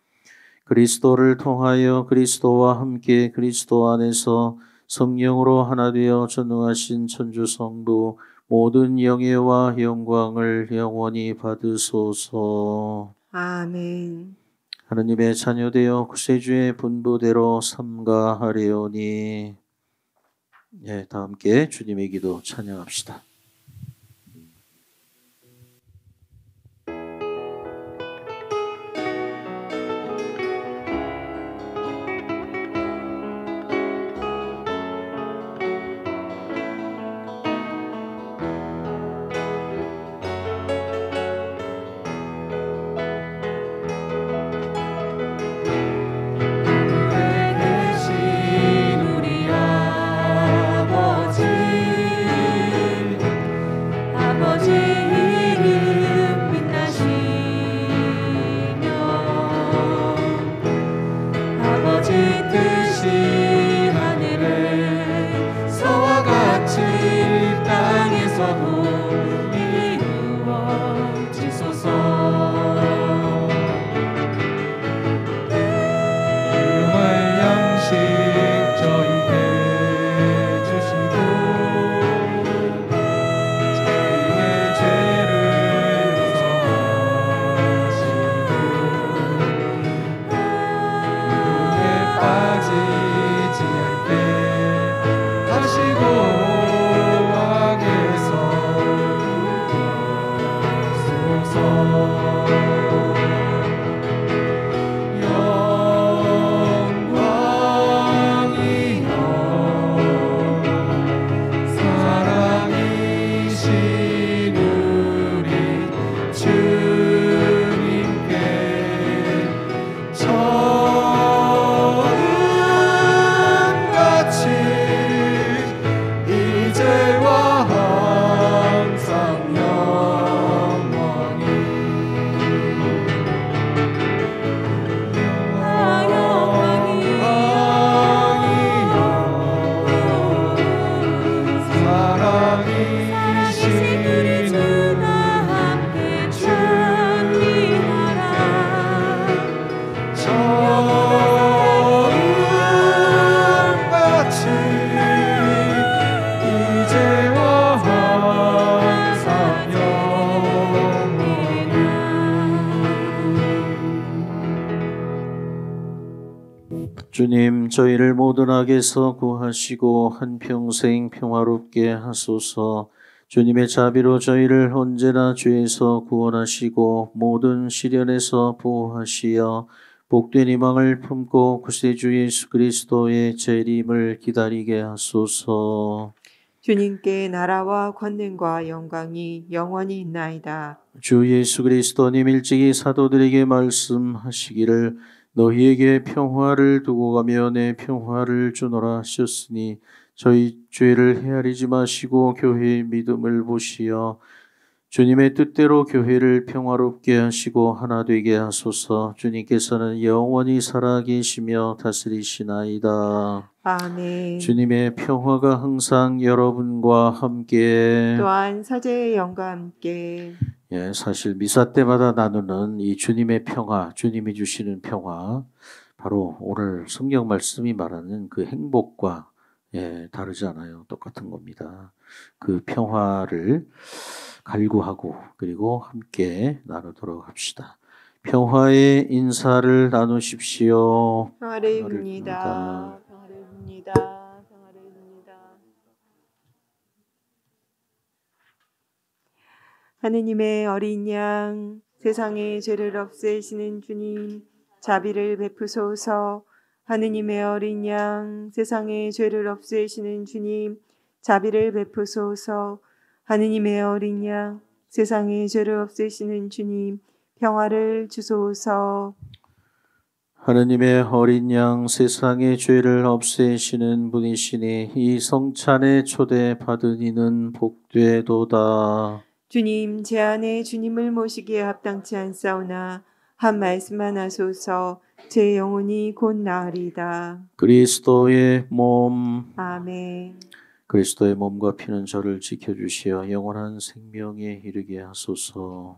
그리스도를 통하여 그리스도와 함께 그리스도 안에서 성령으로 하나 되어 전능하신 천주 성부 모든 영예와 영광을 영원히 받으소서. 아멘. 하느님의 자녀되어 구세주의 분부대로 삼가하려니. 다 함께 주님의 기도 찬양합시다. 계신 주님, 저희를 모든 악에서 구하시고 한평생 평화롭게 하소서. 주님의 자비로 저희를 언제나 죄에서 구원하시고 모든 시련에서 보호하시어 복된 희망을 품고 구세주 예수 그리스도의 재림을 기다리게 하소서. 주님께 나라와 권능과 영광이 영원히 있나이다. 주 예수 그리스도님 일찍이 사도들에게 말씀하시기를 너희에게 평화를 두고 가며 내 평화를 주노라 하셨으니 저희 죄를 헤아리지 마시고 교회의 믿음을 보시어 주님의 뜻대로 교회를 평화롭게 하시고 하나 되게 하소서. 주님께서는 영원히 살아계시며 다스리시나이다. 아멘. 주님의 평화가 항상 여러분과 함께. 또한 사제의 영과 함께. 예, 사실 미사 때마다 나누는 이 주님의 평화, 주님이 주시는 평화, 바로 오늘 성경 말씀이 말하는 그 행복과 다르지 않아요. 똑같은 겁니다. 그 평화를 갈구하고 그리고 함께 나누도록 합시다. 평화의 인사를 나누십시오. 평화를 빕니다. 평화를 빕니다. 평화를 빕니다. 하느님의 어린 양, 세상의 죄를 없애시는 주님, 자비를 베푸소서. 하느님의 어린 양, 세상의 죄를 없애시는 주님, 자비를 베푸소서. 하느님의 어린 양, 세상의 죄를 없애시는 주님, 평화를 주소서. 하느님의 어린 양, 세상의 죄를 없애시는 분이시니 이 성찬에 초대받은 이는 복되도다. 주님, 제 안에 주님을 모시기에 합당치 않사오나 한 말씀만 하소서. 제 영혼이 곧 나으리다. 그리스도의 몸. 아멘. 그리스도의 몸과 피는 저를 지켜주시어 영원한 생명에 이르게 하소서.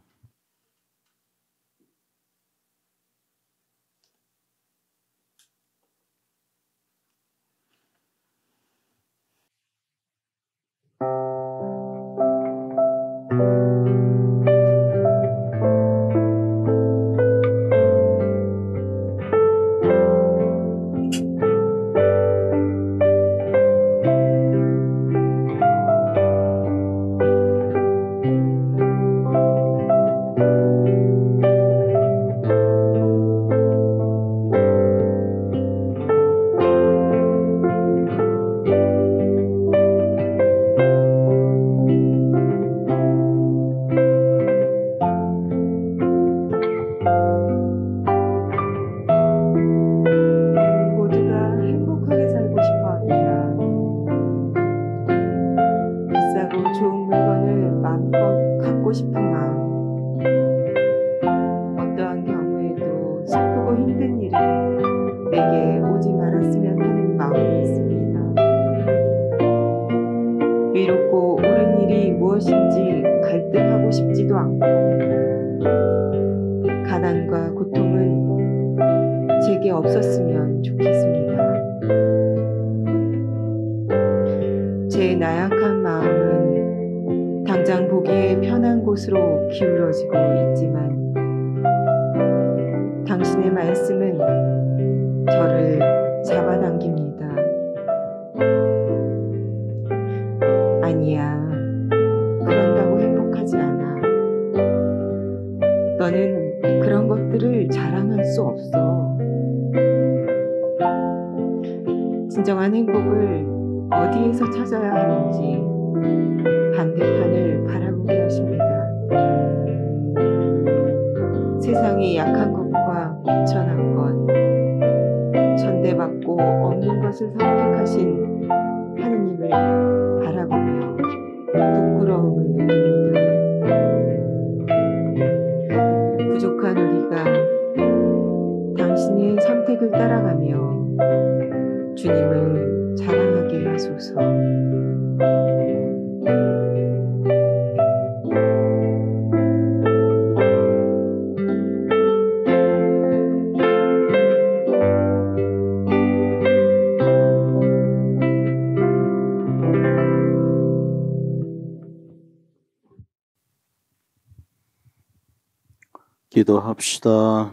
모두가 행복하게 살고 싶어 합니다. 비싸고 좋은 물건을 마음껏 갖고 싶은 마음. 어떠한 경우에도 슬프고 힘든 일이 내게 오지 말았으면 하는 마음이 있습니다. 위롭고 옳은 일이 무엇인지 갈등하고 싶지도 않고, 가난과 고통은 제게 없었으면 좋겠습니다. 제 나약한 마음은 당장 보기에 편한 곳으로 기울어지고 있지만 당신의 말씀은 저를 잡아당깁니다. 아니야, 그런다고 행복하지 않아. 너는 그런 것들을 자랑할 수 없어. 진정한 행복을 어디에서 찾아야 하는지 반대편을 바라보게 하십니다. 세상의 약한 것과 비천한 것, 전대받고 없는 것을 선택하신 하느님을 바라보며 부끄러움을 느낍니다. 부족한 우리가 당신의 선택을 따라가며 주님을 자랑하게 하소서. 기도합시다.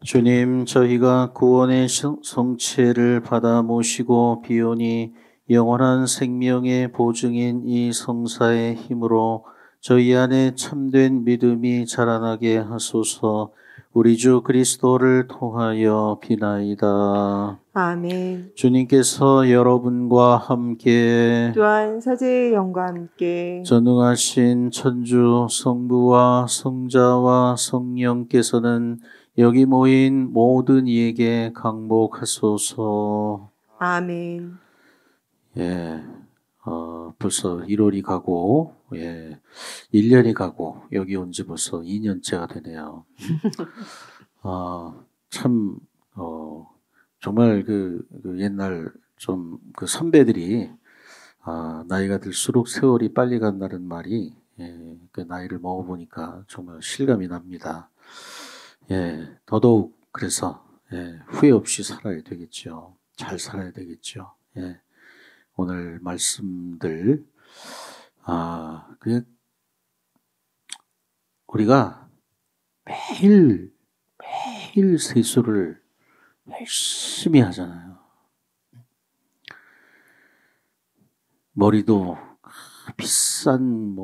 주님, 저희가 구원의 성체를 받아 모시고 비오니 영원한 생명의 보증인 이 성사의 힘으로 저희 안에 참된 믿음이 자라나게 하소서. 우리 주 그리스도를 통하여 비나이다. 아멘. 주님께서 여러분과 함께 또한 사제의 영과 함께 전능하신 천주 성부와 성자와 성령께서는 여기 모인 모든 이에게 강복하소서. 아멘. 예, 벌써 1월이 가고, 1년이 가고, 여기 온 지 벌써 2년째가 되네요. 참, 정말 그 옛날 좀 그 선배들이, 나이가 들수록 세월이 빨리 간다는 말이, 그 나이를 먹어보니까 정말 실감이 납니다. 더더욱 그래서, 후회 없이 살아야 되겠죠. 잘 살아야 되겠죠. 오늘 말씀들, 그냥 우리가 매일 세수를 열심히 하잖아요. 머리도 비싼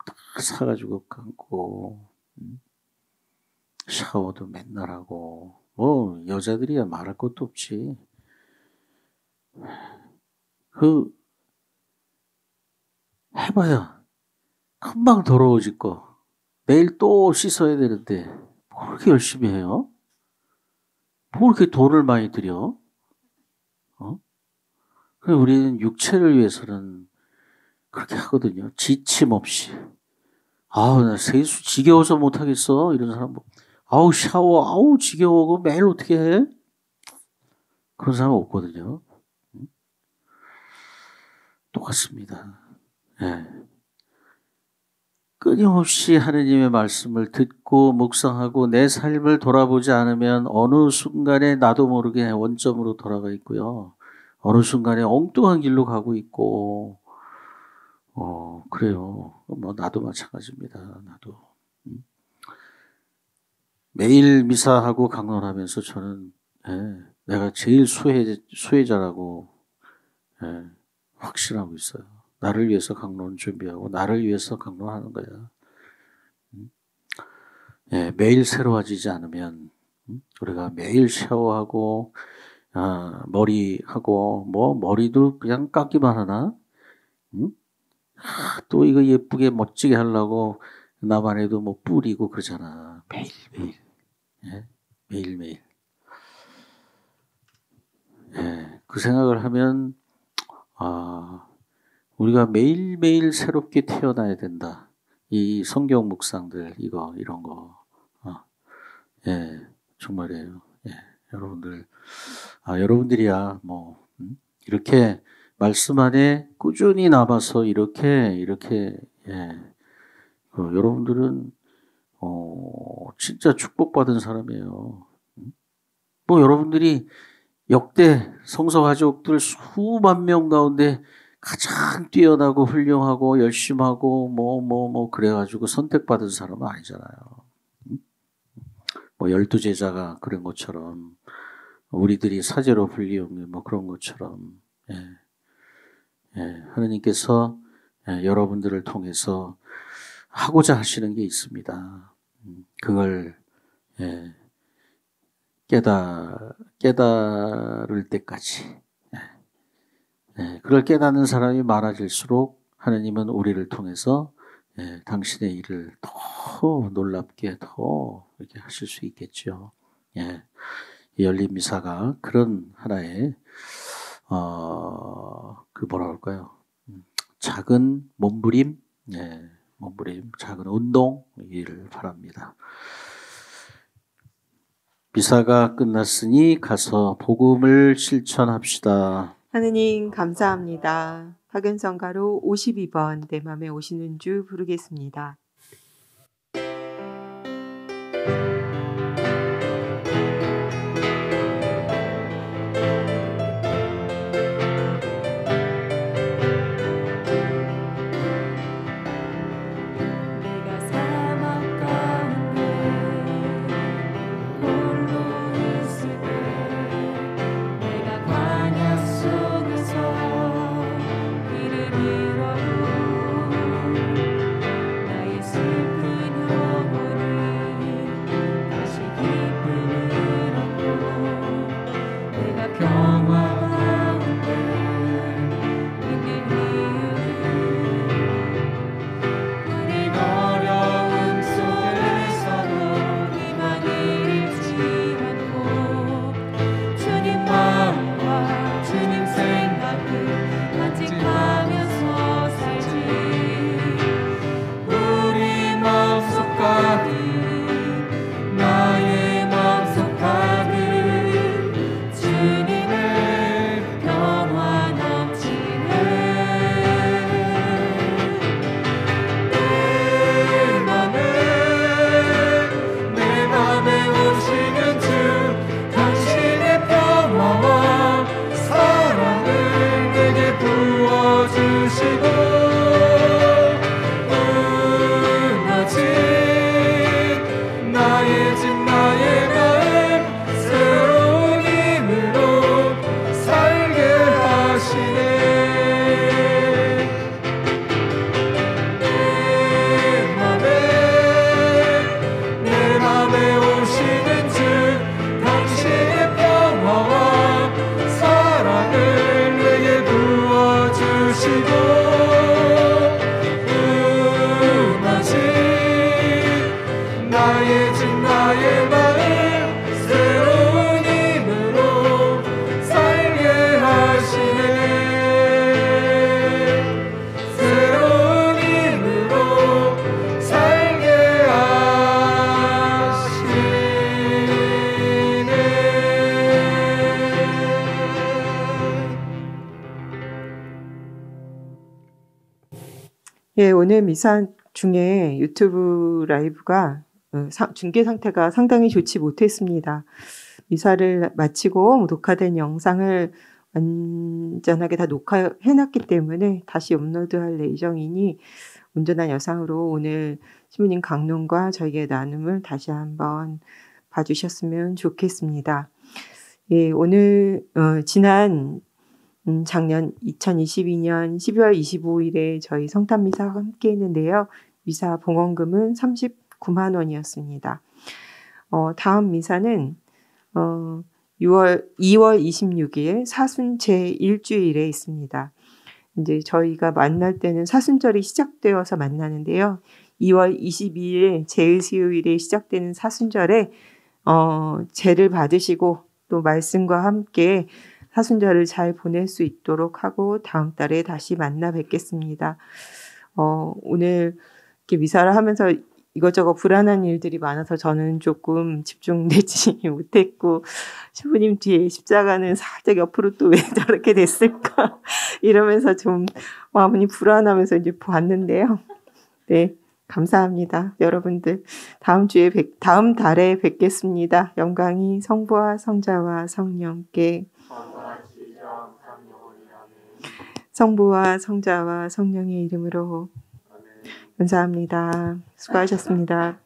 다 사가지고 감고, 샤워도 맨날 하고, 여자들이야 말할 것도 없지. 해봐야 금방 더러워질 거. 내일 또 씻어야 되는데, 뭐 그렇게 열심히 해요? 뭐 그렇게 돈을 많이 들여? 우리는 육체를 위해서는 그렇게 하거든요. 지침 없이. 나 세수 지겨워서 못하겠어. 이런 사람 샤워, 지겨워. 그거 매일 어떻게 해? 그런 사람 없거든요. 똑같습니다. 끊임없이 하느님의 말씀을 듣고 묵상하고 내 삶을 돌아보지 않으면 어느 순간에 나도 모르게 원점으로 돌아가 있고요. 어느 순간에 엉뚱한 길로 가고 있고, 그래요. 나도 마찬가지입니다. 나도. 매일 미사하고 강론하면서 저는, 내가 제일 수혜자라고, 확신하고 있어요. 나를 위해서 강론 준비하고 나를 위해서 강론하는 거야. 매일 새로워지지 않으면 우리가 매일 샤워하고 머리하고 머리도 그냥 깎기만 하나? 또 이거 예쁘게 멋지게 하려고 나만 해도 뿌리고 그러잖아. 매일매일. 그 생각을 하면 우리가 매일매일 새롭게 태어나야 된다. 이 성경 묵상들, 이런 거. 정말이에요. 여러분들, 여러분들이야, 이렇게 말씀 안에 꾸준히 남아서 이렇게, 여러분들은, 진짜 축복받은 사람이에요. 여러분들이 역대 성서 가족들 수만 명 가운데 가장 뛰어나고 훌륭하고 열심하고 그래가지고 선택받은 사람은 아니잖아요. 12제자가 그런 것처럼 우리들이 사제로 불리우면 그런 것처럼 하느님께서 여러분들을 통해서 하고자 하시는 게 있습니다. 그걸 깨달을 때까지. 그걸 깨닫는 사람이 많아질수록 하느님은 우리를 통해서 당신의 일을 더 놀랍게 더 이렇게 하실 수 있겠죠. 이 열린 미사가 그런 하나의 작은 몸부림, 작은 운동이기를 바랍니다. 미사가 끝났으니 가서 복음을 실천합시다. 하느님 감사합니다. 박은성가로 52번 내 맘에 오시는 주 부르겠습니다. 내가 사막 가운데 홀로 나의 집 나의 마음 새로운 힘으로 살게 하시네. 내 맘에 오시는 주 당신의 평화와 사랑을 내게 부어주시고 나의 집 나의 마음 새로운 힘으로 살게 하시네. 새로운 힘으로 살게 하시네. 예, 오늘 미사 중에 유튜브 라이브가 중계 상태가 상당히 좋지 못했습니다. 미사를 마치고 녹화된 영상을 완전하게 다 녹화해놨기 때문에 다시 업로드할 예정이니 온전한 영상으로 오늘 시부님 강론과 저희의 나눔을 다시 한번 봐주셨으면 좋겠습니다. 예, 오늘 지난 작년 2022년 12월 25일에 저희 성탄미사와 함께 했는데요. 미사 봉헌금은 39만 원이었습니다. 다음 미사는 2월 26일 사순 제1주일에 있습니다. 이제 저희가 만날 때는 사순절이 시작되어서 만나는데요. 2월 22일 제1수요일에 시작되는 사순절에 제를 받으시고 또 말씀과 함께 사순절을 잘 보낼 수 있도록 하고 다음 달에 다시 만나 뵙겠습니다. 오늘 이렇게 미사를 하면서 이것저것 불안한 일들이 많아서 저는 조금 집중되지 못했고 신부님 뒤에 십자가는 살짝 옆으로 또 왜 저렇게 됐을까 이러면서 좀 마음이 불안하면서 이제 봤는데요. 네, 감사합니다. 여러분들 다음 달에 뵙겠습니다. 영광이 성부와 성자와 성령께 성부와 성자와 성령의 이름으로 감사합니다. 수고하셨습니다.